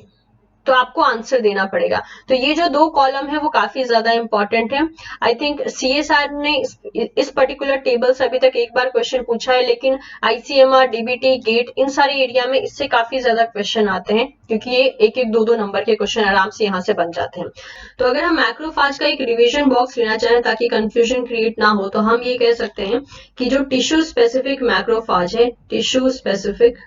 तो आपको आंसर देना पड़ेगा। तो ये जो दो कॉलम है वो काफी ज्यादा इंपॉर्टेंट है। आई थिंक सीएसआर ने इस पर्टिकुलर टेबल से अभी तक एक बार क्वेश्चन पूछा है, लेकिन आईसीएमआर, डीबीटी, गेट इन सारे एरिया में इससे काफी ज्यादा क्वेश्चन आते हैं क्योंकि ये एक एक दो नंबर के क्वेश्चन आराम से यहाँ से बन जाते हैं। तो अगर हम मैक्रोफाज का एक रिविजन बॉक्स लेना चाहें ताकि कंफ्यूजन क्रिएट ना हो, तो हम ये कह सकते हैं कि जो टिश्यू स्पेसिफिक मैक्रोफाज है, टिश्यू स्पेसिफिक,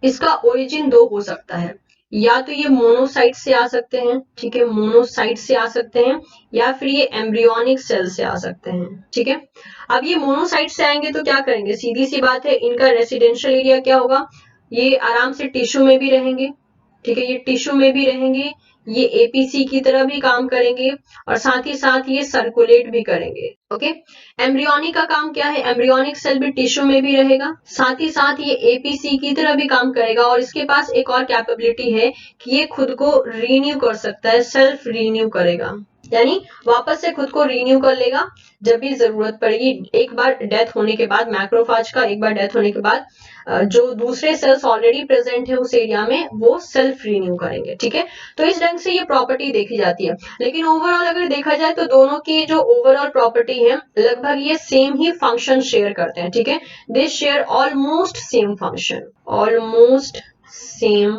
इसका ओरिजिन दो हो सकता है, या तो ये मोनोसाइट से आ सकते हैं, ठीक है, मोनोसाइट से आ सकते हैं, या फिर ये एम्ब्रियोनिक सेल से आ सकते हैं। ठीक है, अब ये मोनोसाइट से आएंगे तो क्या करेंगे, सीधी सी बात है, इनका रेसिडेंशियल एरिया क्या होगा, ये आराम से टिश्यू में भी रहेंगे। ठीक है, ये टिश्यू में भी रहेंगे, ये एपीसी की तरह भी काम करेंगे और साथ ही साथ ये सर्कुलेट भी करेंगे। ओके, एम्ब्रियोनिक का काम क्या है, एम्ब्रियोनिक सेल भी टिश्यू में भी रहेगा, साथ ही साथ ये एपीसी की तरह भी काम करेगा और इसके पास एक और कैपेबिलिटी है कि ये खुद को रीन्यू कर सकता है, सेल्फ रीन्यू करेगा, यानी वापस से खुद को रीन्यू कर लेगा जब भी जरूरत पड़ेगी। एक बार डेथ होने के बाद, मैक्रोफाज का एक बार डेथ होने के बाद जो दूसरे सेल्स ऑलरेडी प्रेजेंट है उस एरिया में वो सेल्फ रीन्यू करेंगे। ठीक है, तो इस ढंग से ये प्रॉपर्टी देखी जाती है। लेकिन ओवरऑल अगर देखा जाए तो दोनों की जो ओवरऑल प्रॉपर्टी है लगभग ये सेम ही फंक्शन शेयर करते हैं। ठीक है, they share almost same function, almost same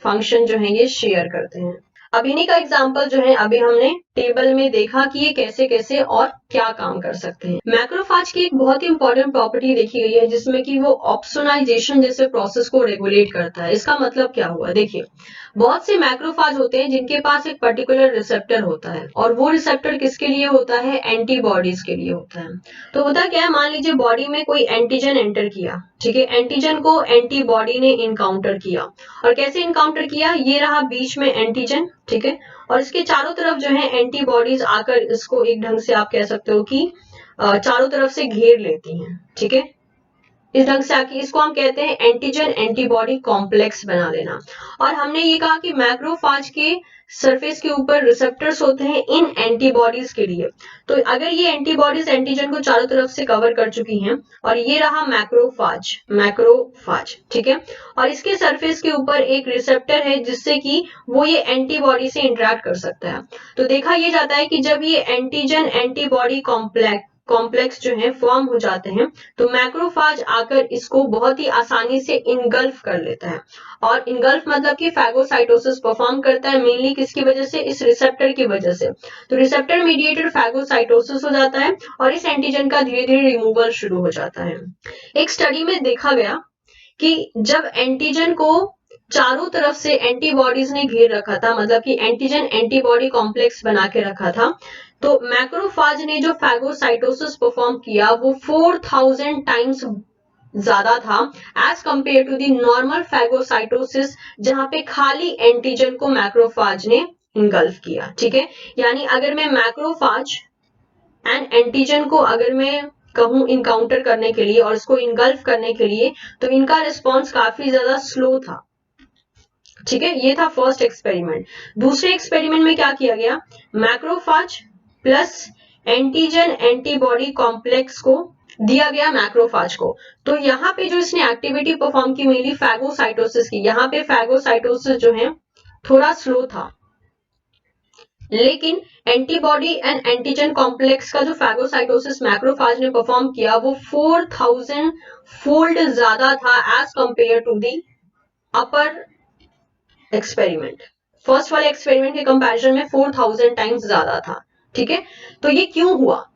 function जो है ये शेयर करते हैं। अब इन्हीं का एग्जाम्पल जो है अभी हमने टेबल में देखा कि ये कैसे कैसे और क्या काम कर सकते हैं। मैक्रोफाज की एक बहुत ही इंपॉर्टेंट प्रॉपर्टी देखी गई है जिसमें कि वो ऑप्सोनाइजेशन जैसे प्रोसेस को रेगुलेट करता है। इसका मतलब क्या हुआ, देखिए बहुत से मैक्रोफाज होते हैं जिनके पास एक पर्टिकुलर रिसेप्टर होता है और वो रिसेप्टर किसके लिए होता है, एंटीबॉडीज के लिए होता है। तो होता क्या है, मान लीजिए बॉडी में कोई एंटीजन एंटर किया, ठीक है, एंटीजन को एंटीबॉडी ने इनकाउंटर किया और कैसे इनकाउंटर किया, ये रहा बीच में एंटीजन, ठीक है, और इसके चारों तरफ जो है एंटीबॉडीज आकर इसको एक ढंग से आप कह सकते हो कि चारों तरफ से घेर लेती हैं, ठीक है। इस ढंग से आके इसको हम कहते हैं एंटीजन एंटीबॉडी कॉम्प्लेक्स बना लेना। और हमने ये कहा कि मैक्रोफाज के सरफेस के ऊपर रिसेप्टर्स होते हैं इन एंटीबॉडीज के लिए। तो अगर ये एंटीबॉडीज एंटीजन को चारों तरफ से कवर कर चुकी हैं और ये रहा मैक्रोफाज, ठीक है, और इसके सरफेस के ऊपर एक रिसेप्टर है जिससे कि वो ये एंटीबॉडी से इंटरेक्ट कर सकता है। तो देखा ये जाता है कि जब ये एंटीजन एंटीबॉडी कॉम्प्लेक्स जो है फॉर्म हो जाते हैं तो मैक्रोफाज आकर इसको बहुत ही आसानी से इनगल्फ कर लेता है। और इनगल्फ मतलब कि फैगोसाइटोसिस परफॉर्म करता है मेनली किसकी वजह से, इस रिसेप्टर की वजह से। तो रिसेप्टर मीडिएटेड फैगोसाइटोसिस हो जाता है और इस एंटीजन का धीरे धीरे रिमूवल शुरू हो जाता है। एक स्टडी में देखा गया कि जब एंटीजन को चारों तरफ से एंटीबॉडीज ने घेर रखा था, मतलब कि एंटीजन एंटीबॉडी कॉम्प्लेक्स बना के रखा था, तो मैक्रोफाज ने जो फैगोसाइटोसिस परफॉर्म किया वो 4000 टाइम्स ज्यादा था as compare to the normal phagocytosis जहां पे खाली एंटीजन को मैक्रोफाज ने इनगल्फ किया, ठीक है। यानी अगर मैं मैक्रोफाज एंड एंटीजन को अगर मैं कहूं इनकाउंटर करने के लिए और इसको इनगल्फ करने के लिए, तो इनका रिस्पॉन्स काफी ज्यादा स्लो था, ठीक है। ये था फर्स्ट एक्सपेरिमेंट। दूसरे एक्सपेरिमेंट में क्या किया गया, macrophage plus antigen antibody complex को दिया गया मैक्रोफाज को। तो यहाँ पे जो इसने एक्टिविटी परफॉर्म की मेनली फैगोसाइटोसिस की, यहाँ पे फैगोसाइटोसिस जो है थोड़ा स्लो था, लेकिन एंटीबॉडी एंड एंटीजन कॉम्प्लेक्स का जो फैगोसाइटोसिस मैक्रोफाज ने परफॉर्म किया वो 4000 फोल्ड ज्यादा था as compare to the upper experiment. First वाले एक्सपेरिमेंट के कंपैरिजन में 4000 टाइम्स ज्यादा था, ठीक है। तो ये क्यों हुआ,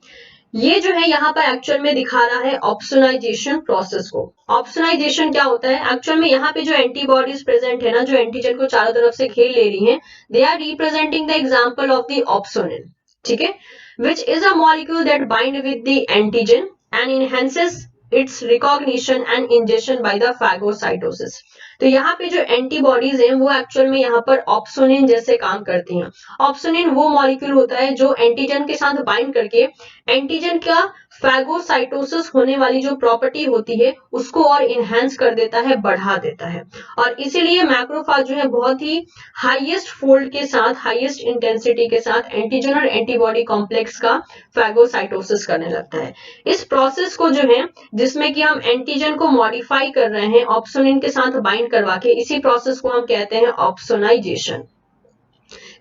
ये जो है यहाँ पर एक्चुअल में दिखा रहा है ऑप्सोनाइजेशन प्रोसेस को। ऑप्सोनाइजेशन क्या होता है, एक्चुअल में यहाँ पे जो एंटीबॉडीज प्रेजेंट है ना, जो एंटीजन को चारों तरफ से घेर ले रही हैं, they are representing the example of the opsonin, ठीक है, which is a molecule that bind with the antigen and enhances its recognition and injection by the phagocytosis. तो यहाँ पे जो एंटीबॉडीज हैं वो एक्चुअल में यहाँ पर ऑप्सोनिन जैसे काम करती हैं। ऑप्सोनिन वो मॉलिक्यूल होता है जो एंटीजन के साथ बाइंड करके एंटीजन का फैगोसाइटोसिस होने वाली जो प्रॉपर्टी होती है उसको और इनहेंस कर देता है, बढ़ा देता है। और इसीलिए मैक्रोफाज जो है बहुत ही हाईएस्ट फोल्ड के साथ, हाईएस्ट इंटेंसिटी के साथ एंटीजन और एंटीबॉडी कॉम्प्लेक्स का फैगोसाइटोसिस करने लगता है। इस प्रोसेस को जो है जिसमें कि हम एंटीजन को मॉडिफाई कर रहे हैं ऑप्सोनिन के साथ बाइंड करवा के, इसी प्रोसेस को हम कहते हैं ऑप्सोनाइजेशन,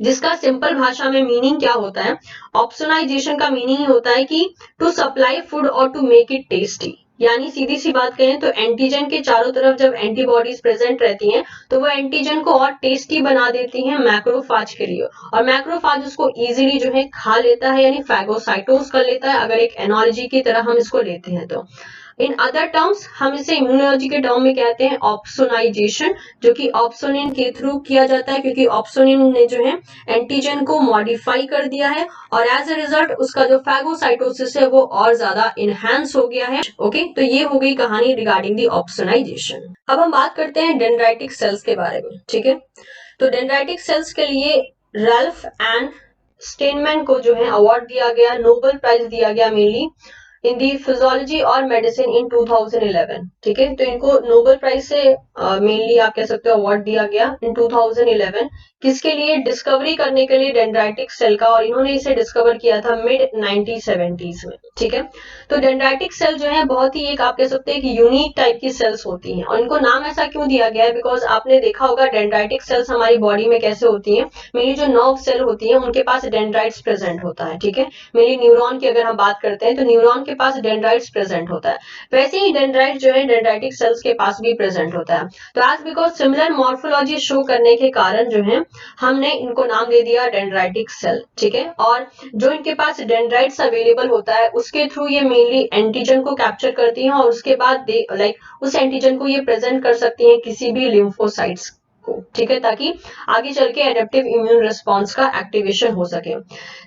जिसका सिंपल भाषा में मीनिंग क्या होता है, ऑप्सोनाइजेशन का मीनिंग होता है कि टू सप्लाई फूड और टू मेक इट टेस्टी। यानी सीधी सी बात कहें तो एंटीजन के चारों तरफ जब एंटीबॉडीज प्रेजेंट रहती हैं तो वो एंटीजन को और टेस्टी बना देती हैं मैक्रोफाज के लिए, और मैक्रोफाज उसको इजीली जो है खा लेता है, यानी फैगोसाइटोस कर लेता है, अगर एक एनोलॉजी की तरह हम इसको लेते हैं तो। इन अदर टर्म्स हम इसे इम्यूनोलॉजी के टर्म में कहते हैं ऑप्सोनाइजेशन, जो कि ऑप्सोनिन के थ्रू किया जाता है, क्योंकि ऑप्सोनिन ने जो है एंटीजन को मॉडिफाई कर दिया है और एज अ रिजल्ट उसका जो फैगोसाइटोसिस है वो और ज्यादा इनहैंस हो गया है। ओके, तो ये हो गई कहानी रिगार्डिंग दी ऑप्सोनाइजेशन। अब हम बात करते हैं डेंड्राइटिक सेल्स के बारे में, ठीक है। तो डेंड्राइटिक सेल्स के लिए रैल्फ एंड स्टेनमैन को जो है अवार्ड दिया गया, नोबेल प्राइज दिया गया मेनली इन दी फिजियोलॉजी और मेडिसिन इन 2011, ठीक है। तो इनको नोबेल प्राइज से मेनली आप कह सकते हो अवार्ड दिया गया इन 2011, किसके लिए, डिस्कवरी करने के लिए डेंड्राइटिक सेल का, और इन्होंने इसे डिस्कवर किया था मिड 1970s में, ठीक है। तो डेंड्राइटिक सेल जो है बहुत ही एक आप कह सकते हैं कि यूनिक टाइप की सेल्स होती हैं, और इनको नाम ऐसा क्यों दिया गया है, बिकॉज आपने देखा होगा डेंड्राइटिक सेल्स हमारी बॉडी में कैसे होती हैं, मेनली जो नर्व सेल होती है उनके पास डेंड्राइट्स प्रेजेंट होता है, ठीक है। मेनली न्यूरॉन की अगर हम बात करते हैं तो न्यूरॉन के पास डेंड्राइट्स प्रेजेंट होता है, वैसे ही डेंड्राइट जो है डेंड्राइटिक सेल्स के पास भी प्रेजेंट होता है। तो as because similar morphology show करने के कारण जो है हमने इनको नाम दे दिया डेंड्राइटिक सेल, ठीक है। और जो इनके पास डेंड्राइट्स अवेलेबल होता है उसके थ्रू ये मेनली एंटीजन को कैप्चर करती हैं और उसके बाद उस एंटीजन को ये प्रेजेंट कर सकती हैं किसी भी लिम्फोसाइट्स को, ठीक है, ताकि आगे चल के एडेप्टिव इम्यून रिस्पॉन्स का एक्टिवेशन हो सके।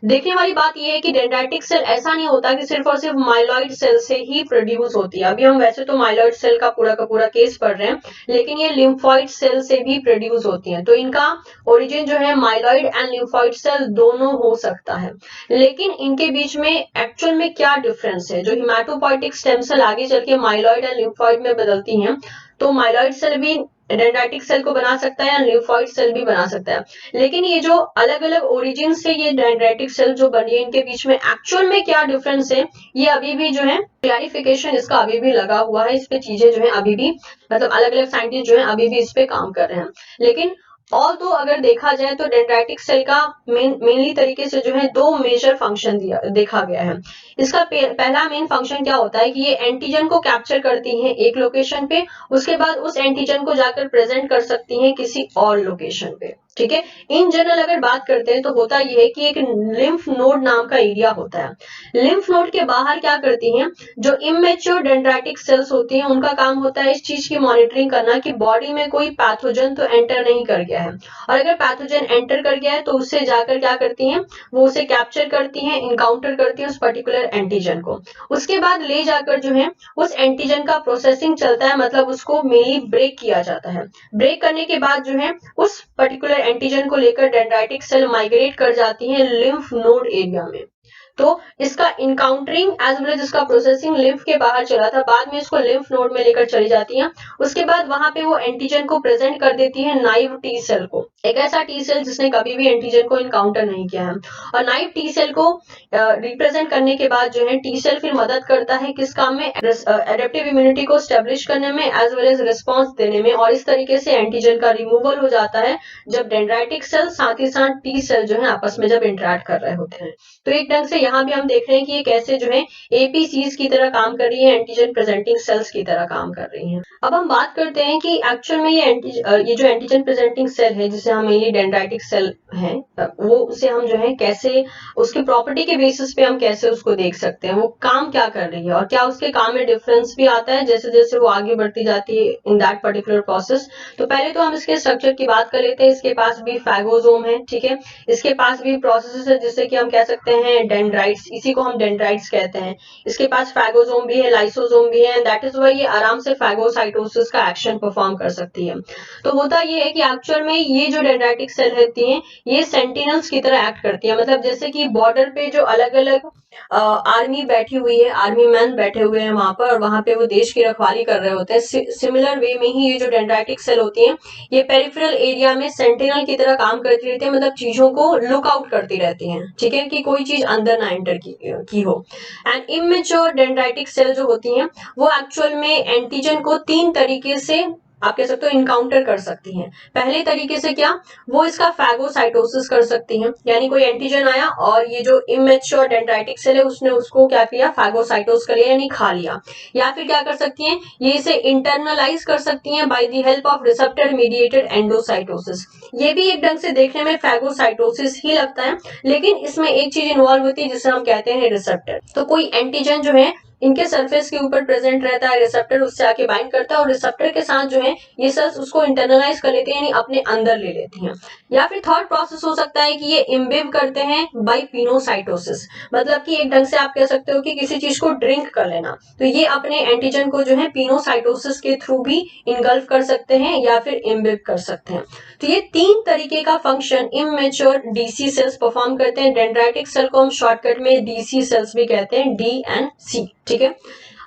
देखने वाली बात यह है कि डेंड्राइटिक सेल ऐसा नहीं होता कि सिर्फ और सिर्फ माइलॉइड सेल से ही प्रोड्यूस होती है। अभी हम वैसे तो माइलॉइड सेल का पूरा केस पढ़ रहे हैं, लेकिन ये लिम्फॉइड सेल से भी प्रोड्यूस होती है। तो इनका ओरिजिन जो है माइलॉइड एंड लिम्फॉइड सेल दोनों हो सकता है, लेकिन इनके बीच में एक्चुअल में क्या डिफरेंस है? जो हिमेटोपोइटिक स्टेम सेल आगे चल के माइलॉइड एंड लिम्फॉइड में बदलती हैं, तो माइलॉइड सेल भी डेंड्राइटिक सेल को बना सकता है, लिम्फॉइड सेल भी बना सकता है। लेकिन ये जो अलग अलग ओरिजिन से ये डेंड्राइटिक सेल जो बनी है, इनके बीच में एक्चुअल में क्या डिफरेंस है, ये अभी भी जो है क्लैरिफिकेशन इसका अभी भी लगा हुआ है। इस पे चीजें जो है अभी भी मतलब अलग अलग साइंटिस्ट जो है अभी भी इस पे काम कर रहे हैं। लेकिन ऑल तो अगर देखा जाए तो डेंड्राइटिक सेल का मेनली तरीके से जो है दो मेजर फंक्शन देखा गया है। इसका पहला मेन फंक्शन क्या होता है कि ये एंटीजन को कैप्चर करती हैं एक लोकेशन पे, उसके बाद उस एंटीजन को जाकर प्रेजेंट कर सकती हैं किसी और लोकेशन पे, ठीक है। इन जनरल अगर बात करते हैं तो होता यह है कि एक लिम्फ नोड नाम का एरिया होता है। लिम्फ नोड के बाहर क्या करती हैं, जो इमेच्योर डेंड्राइटिक सेल्स होती हैं, उनका काम होता है इस चीज की मॉनिटरिंग करना कि बॉडी में कोई पैथोजन तो एंटर नहीं कर गया है, और अगर पैथोजन एंटर कर गया है तो उससे जाकर क्या करती हैं, वो उसे कैप्चर करती हैं, इनकाउंटर करती हैं उस पर्टिकुलर एंटीजन को। उसके बाद ले जाकर जो है उस एंटीजन का प्रोसेसिंग चलता है, मतलब उसको मेनली ब्रेक किया जाता है। ब्रेक करने के बाद जो है उस पर्टिकुलर एंटीजन को लेकर डेंड्राइटिक सेल माइग्रेट कर जाती हैं लिम्फ नोड एरिया में। तो इसका इनकाउंटरिंग एज वेल एज इसका प्रोसेसिंग लिम्फ के बाहर चला था, बाद में इसको लिम्फ नोड में लेकर चली जाती हैं। उसके बाद वहां पे वो एंटीजन को प्रेजेंट कर देती है नाइव टी सेल को, एक ऐसा टी सेल जिसने कभी भी एंटीजन को इनकाउंटर नहीं किया है। और नाइव टी सेल को रिप्रेजेंट करने के बाद जो है टी सेल फिर मदद करता है किस काम में, एडेप्टिव इम्यूनिटी को स्टेब्लिश करने में एज वेल एज रिस्पॉन्स देने में, और इस तरीके से एंटीजन का रिमूवल हो जाता है जब डेंड्राइटिक सेल साथ ही साथ टी सेल जो है आपस में जब इंटरेक्ट कर रहे होते हैं। तो एक ढंग से यहाँ भी हम देख रहे हैं कि ये कैसे जो है एपीसीज की तरह काम कर रही है, एंटीजन प्रेजेंटिंग सेल्स की तरह काम कर रही हैं। अब हम बात करते हैं कि एक्चुअल में ये जो एंटीजन प्रेजेंटिंग सेल है, जिसे हम मेनली डेंड्राइटिक सेल है, वो उसे हम जो है कैसे उसकी प्रॉपर्टी के बेसिस पे हम कैसे उसको देख सकते हैं, वो काम क्या कर रही है और क्या उसके काम में डिफरेंस भी आता है जैसे जैसे वो आगे बढ़ती जाती है इन दैट पर्टिकुलर प्रोसेस। तो पहले तो हम इसके स्ट्रक्चर की बात कर लेते हैं। इसके पास भी फैगोसोम है, ठीक है। इसके पास भी प्रोसेस है जिससे कि हम कह सकते हैं डेंड्राइट्स, इसी को हम डेंड्राइट्स कहते हैं। इसके पास फैगोसोम भी है, लाइसोसोम भी है, दैट इज व्हाई ये आराम से फैगोसाइटोसिस का एक्शन परफॉर्म कर सकती है। तो होता ये है कि एक्चुअल में ये जो डेंड्राइटिक सेल रहती हैं, ये सेंटिनल्स की तरह एक्ट करती है। मतलब जैसे कि बॉर्डर पे जो अलग अलग आर्मी बैठी हुई है, आर्मी मैन बैठे हुए हैं वहां पर, और वहां पे वो देश की रखवाली कर रहे होते हैं, सिमिलर वे में ही ये जो डेंड्राइटिक सेल होती हैं, ये पेरिफेरल एरिया में सेंटिनल की तरह काम करती रहती है। मतलब चीजों को लुक आउट करती रहती हैं, ठीक है, कि कोई चीज अंदर ना एंटर की हो। एंड इमेच्योर डेंड्राइटिक सेल जो होती हैं, वो एक्चुअल में एंटीजन को 3 तरीके से आप कह सकते हो इनकाउंटर कर सकती हैं। पहले तरीके से क्या, वो इसका फैगोसाइटोसिस कर सकती हैं, यानी कोई एंटीजन आया और ये जो इमेच्योर डेंड्राइटिक सेल है उसने उसको क्या किया, फैगोसाइटोस कर लिया यानी खा लिया। या फिर क्या कर सकती हैं, ये इसे इंटरनलाइज कर सकती हैं by the help of receptor mediated endocytosis. ये भी एक ढंग से देखने में फैगोसाइटोसिस ही लगता है, लेकिन इसमें एक चीज इन्वॉल्व होती है जिसे हम कहते हैं रिसेप्टर। तो कोई एंटीजन जो है इनके सरफेस के ऊपर प्रेजेंट रहता है, रिसेप्टर उससे आके बाइंड करता है और रिसेप्टर के साथ जो है ये सेल्स उसको इंटरनलाइज कर लेते हैं, यानी अपने अंदर ले लेती हैं। या फिर थर्ड प्रोसेस हो सकता है कि ये इम्बिब करते हैं बाय पिनोसाइटोसिस, मतलब कि एक ढंग से आप कह सकते हो कि किसी चीज को ड्रिंक कर लेना। तो ये अपने एंटीजन को जो है पिनोसाइटोसिस के थ्रू भी इनगल्फ कर सकते हैं या फिर इम्बिब कर सकते हैं। तो ये 3 तरीके का function immature DC cells perform करते हैं। डेंड्राइटिक सेल को हम शॉर्टकट में डीसी सेल्स भी कहते हैं, डी एंड सी, ठीक है।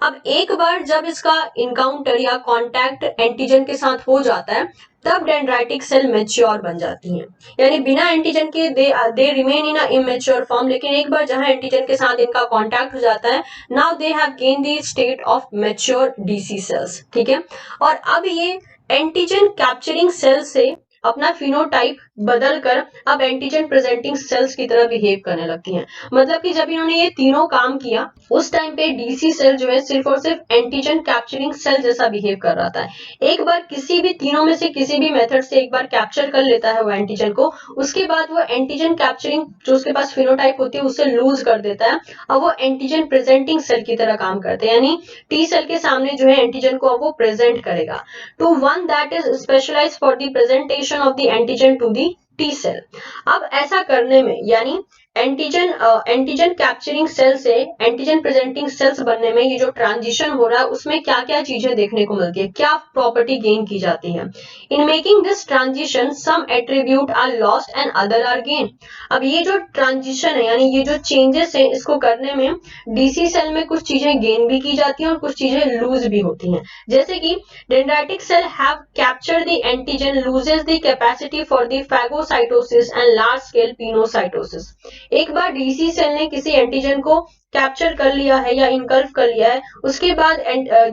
अब एक बार जब इसका इनकाउंटर या कांटेक्ट एंटीजन के साथ हो जाता है, तब डेंड्राइटिक सेल मैच्योर बन जाती हैं, यानी बिना एंटीजन के they remain in a immature form. लेकिन एक बार जहां एंटीजन के साथ इनका कांटेक्ट हो जाता है, now they have gain the state of mature DC cells, ठीक है। और अब ये एंटीजन कैप्चरिंग सेल से अपना फिनोटाइप बदलकर अब एंटीजन प्रेजेंटिंग सेल्स की तरह बिहेव करने लगती हैं। मतलब कि जब इन्होंने ये तीनों काम किया उस टाइम पे डीसी सेल जो है सिर्फ और सिर्फ एंटीजन कैप्चरिंग सेल जैसा बिहेव कर रहा था। एक बार किसी भी तीनों में से किसी भी मेथड से एक बार कैप्चर कर लेता है वो एंटीजन को, उसके बाद वो एंटीजन कैप्चरिंग जो उसके पास फिनोटाइप होती है उससे लूज कर देता है। अब वो एंटीजन प्रेजेंटिंग सेल की तरह काम करते हैं, यानी टी सेल के सामने जो है एंटीजन को अब वो प्रेजेंट करेगा to one that is specialized for the presentation of the antigen to the T cell. अब ऐसा करने में यानी एंटीजन कैप्चरिंग सेल से एंटीजन प्रेजेंटिंग सेल्स बनने में ये जो ट्रांजिशन हो रहा है उसमें क्या क्या चीजें देखने को मिलती है, क्या प्रॉपर्टी गेन की जाती है। In making this transition some attribute are lost and other are gain. अब ये जो ट्रांजिशन है यानी ये जो चेंजेस है इसको करने में डीसी सेल में कुछ चीजें गेन भी की जाती हैं और कुछ चीजें लूज भी होती हैं। जैसे कि dendritic cell have captured the antigen loses the capacity for the phagocytosis and large scale pinocytosis. एक बार डीसी सेल ने किसी एंटीजन को कैप्चर कर लिया है या इनकल्फ कर लिया है, उसके बाद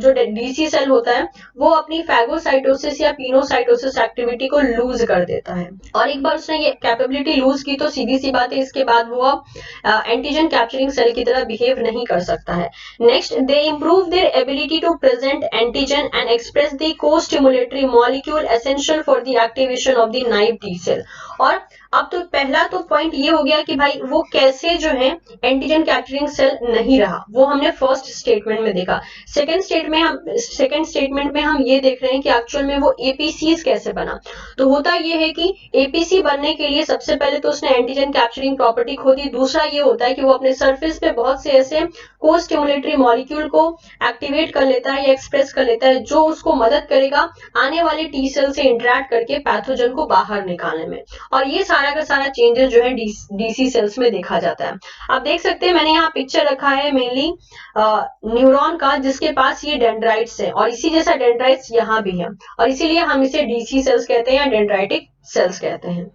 जो डीसी सेल होता है वो अपनी फैगोसाइटोसिस या पिनोसाइटोसिस एक्टिविटी को लूज कर देता है। और एक बार उसने ये कैपेबिलिटी लूज की तो सीधी सी बात है इसके बाद वो अब एंटीजन कैप्चरिंग सेल की तरह बिहेव नहीं कर सकता है। Next, they improve their ability to present antigen and express the co-stimulatory molecule essential for the activation of the naive T cell. और अब तो पहला तो पॉइंट ये हो गया कि भाई वो कैसे जो है एंटीजन कैप्चरिंग सेल नहीं रहा, वो हमने फर्स्ट स्टेटमेंट में देखा। सेकंड स्टेटमेंट में हम ये देख रहे हैं कि एक्चुअल में वो एपीसीज कैसे बना। तो होता ये है कि एपीसी बनने के लिए सबसे पहले तो उसने एंटीजन कैप्चरिंग प्रॉपर्टी खो दी। दूसरा ये होता है कि वो अपने सरफेस पे बहुत से ऐसे को स्टिमुलेटरी मॉलिक्यूल को एक्टिवेट कर लेता है या एक्सप्रेस कर लेता है जो उसको मदद करेगा आने वाले टी सेल से इंटरेक्ट करके पैथोजन को बाहर निकालने में। और ये सारा का सारा चेंजेस जो है डीसी सेल्स में देखा जाता है। आप देख सकते हैं मैंने यहाँ पिक्चर रखा है मेनली न्यूरॉन का जिसके पास ये डेंड्राइट्स है और इसी जैसा डेंड्राइट्स यहाँ भी है और इसीलिए हम इसे डीसी सेल्स कहते हैं या डेंड्राइटिक सेल्स कहते हैं।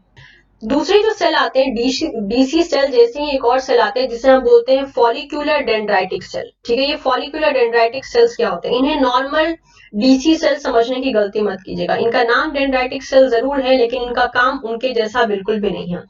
दूसरे जो सेल आते हैं डीसी सेल जैसे ही एक और सेल आते हैं जिसे हम बोलते हैं फॉलिक्यूलर डेंड्राइटिक सेल। ठीक है, ये फॉलिक्यूलर डेंड्राइटिक सेल्स क्या होते हैं, इन्हें नॉर्मल डीसी सेल समझने की गलती मत कीजिएगा। इनका नाम डेंड्राइटिक सेल जरूर है लेकिन इनका काम उनके जैसा बिल्कुल भी नहीं है।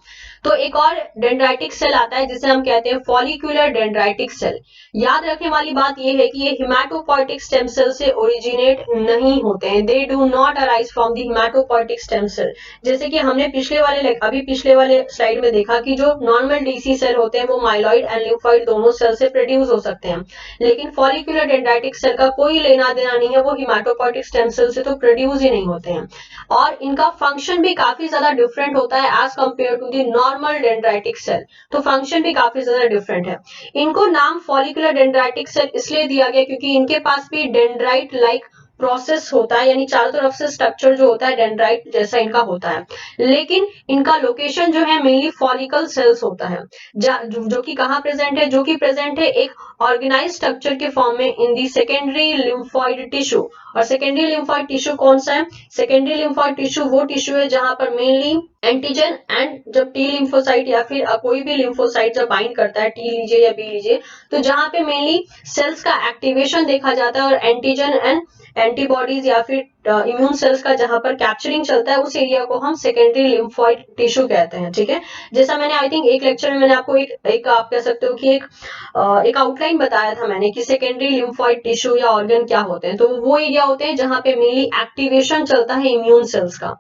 तो एक और डेंड्राइटिक सेल आता है जिसे हम कहते हैं फॉलिक्यूलर डेंड्राइटिक सेल। याद रखने वाली बात यह है कि ये हिमेटोपोइटिक स्टेम सेल से ओरिजिनेट नहीं होते हैं। They do not arise from the hematopoietic stem cell. जैसे कि हमने पिछले वाले स्लाइड में देखा कि जो नॉर्मल डीसी सेल होते हैं वो माइलॉइड एंड लिम्फोइड दोनों सेल से प्रोड्यूस हो सकते हैं, लेकिन फॉलिक्यूलर डेंड्राइटिक सेल का कोई लेना देना नहीं है, वो हिमेटोपोइटिक स्टेम सेल से तो प्रोड्यूस ही नहीं होते हैं। और इनका फंक्शन भी काफी ज्यादा डिफरेंट होता है as compare to the normal dendritic cell. तो फंक्शन भी काफी ज्यादा डिफरेंट है। इनको नाम फॉलिक्यूलर डेंड्राइटिक सेल इसलिए दिया गया क्योंकि इनके पास भी डेंड्राइट लाइक प्रोसेस होता है, यानी चारों तरफ से स्ट्रक्चर जो होता है डेंड्राइट जैसा इनका होता है, लेकिन इनका लोकेशन जो है मेनली फॉलिकल सेल्स होता है जो कि कहाँ प्रेजेंट है, जो कि प्रेजेंट है एक ऑर्गेनाइज स्ट्रक्चर के फॉर्म में इन दी सेकेंडरी लिम्फोइड टिश्यू। और सेकेंडरी लिम्फोइड टिश्यू कौन सा है, सेकेंडरी लिम्फोइड टिश्यू वो टिश्यू है जहां पर मेनली एंटीजन एंड जब टी लिम्फोसाइट या फिर कोई भी लिम्फोसाइट जब बाइंड करता है, टी लीजिए या बी लीजिए, तो जहां पे मेनली सेल्स का एक्टिवेशन देखा जाता है और एंटीजन एंड एंटीबॉडीज या फिर इम्यून सेल्स का जहां पर कैप्चरिंग चलता है उस एरिया को हम सेकेंडरी लिम्फोइड टिश्यू कहते हैं। ठीक है, जैसा मैंने आई थिंक एक लेक्चर में मैंने आपको एक आप कह सकते हो कि एक आउटलाइन बताया था मैंने कि सेकेंडरी लिम्फोइड टिश्यू या ऑर्गन क्या होते हैं। तो वो एरिया होते हैं जहां पे मेनली एक्टिवेशन चलता है इम्यून सेल्स का।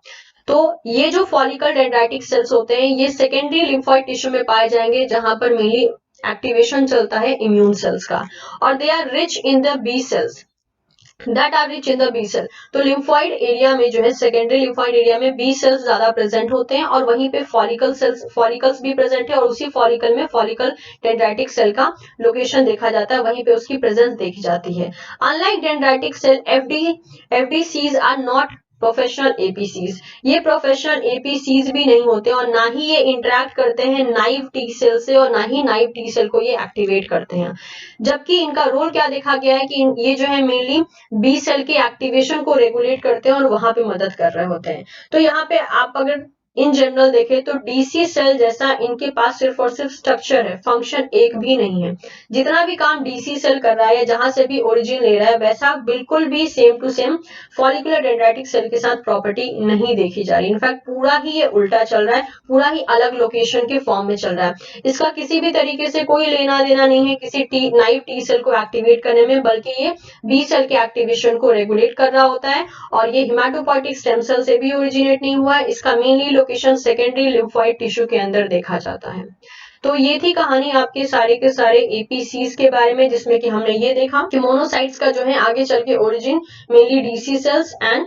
तो ये जो फॉलिकल डेंड्राइटिक सेल्स होते हैं ये सेकेंडरी लिम्फोइड टिश्यू में पाए जाएंगे जहां पर मेनली एक्टिवेशन चलता है इम्यून सेल्स का। और they are rich in the B cells that are rich in the B cell. तो लिम्फोइड एरिया में जो है सेकेंडरी लिम्फोइड एरिया में बी सेल्स ज्यादा प्रेजेंट होते हैं और वहीं पे फॉलिकल्स भी प्रेजेंट है और उसी फॉलिकल में फॉलिकल डेंड्राइटिक सेल का लोकेशन देखा जाता है, वहीं पे उसकी प्रेजेंस देखी जाती है। Unlike dendritic cell FDCs are not professional APCs. ये प्रोफेशनल एपीसीज भी नहीं होते और ना ही ये इंटरेक्ट करते हैं नाइव टी सेल से और ना ही नाइव टी सेल को ये एक्टिवेट करते हैं। जबकि इनका रोल क्या देखा गया है कि ये जो है मेनली बी सेल के एक्टिवेशन को रेगुलेट करते हैं और वहां पे मदद कर रहे होते हैं। तो यहाँ पे आप अगर इन जनरल देखें तो डीसी सेल जैसा इनके पास सिर्फ और सिर्फ स्ट्रक्चर है, फंक्शन एक भी नहीं है। जितना भी काम डीसी सेल कर रहा है, जहां से भी ओरिजिन ले रहा है, वैसा बिल्कुल भी same to same follicular dendritic cell के साथ प्रॉपर्टी नहीं देखी जा रही। इनफैक्ट पूरा ही ये उल्टा चल रहा है, पूरा ही अलग लोकेशन के फॉर्म में चल रहा है। इसका किसी भी तरीके से कोई लेना देना नहीं है किसी नाइव टी सेल को एक्टिवेट करने में, बल्कि ये बी सेल के एक्टिवेशन को रेगुलेट कर रहा होता है। और ये हिमाटोपोइटिक स्टेम सेल से भी ओरिजिनेट नहीं हुआ है। इसका mainly location secondary lymphoid tissue के अंदर देखा जाता है। तो ये थी कहानी आपके सारे के सारे एपीसीज के बारे में, जिसमें कि हमने ये देखा कि मोनोसाइट्स का जो है आगे चल के origin mainly DC cells and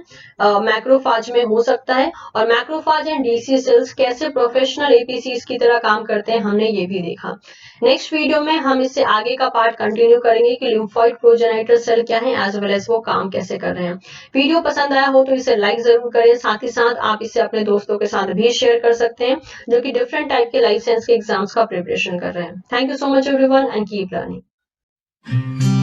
macrophage में हो सकता है, और मैक्रोफाज एंड डीसी सेल्स कैसे प्रोफेशनल एपीसीज की तरह काम करते हैं हमने ये भी देखा। नेक्स्ट वीडियो में हम इससे आगे का पार्ट कंटिन्यू करेंगे कि लिम्फोइड प्रोजेनिटर सेल क्या है, एज वेल एज वो काम कैसे कर रहे हैं। वीडियो पसंद आया हो तो इसे लाइक जरूर करें, साथ ही साथ आप इसे अपने दोस्तों के साथ भी शेयर कर सकते हैं जो कि डिफरेंट टाइप के लाइफ साइंस के एग्जाम्स का प्रिपरेशन कर रहे हैं। Thank you so much everyone and keep learning.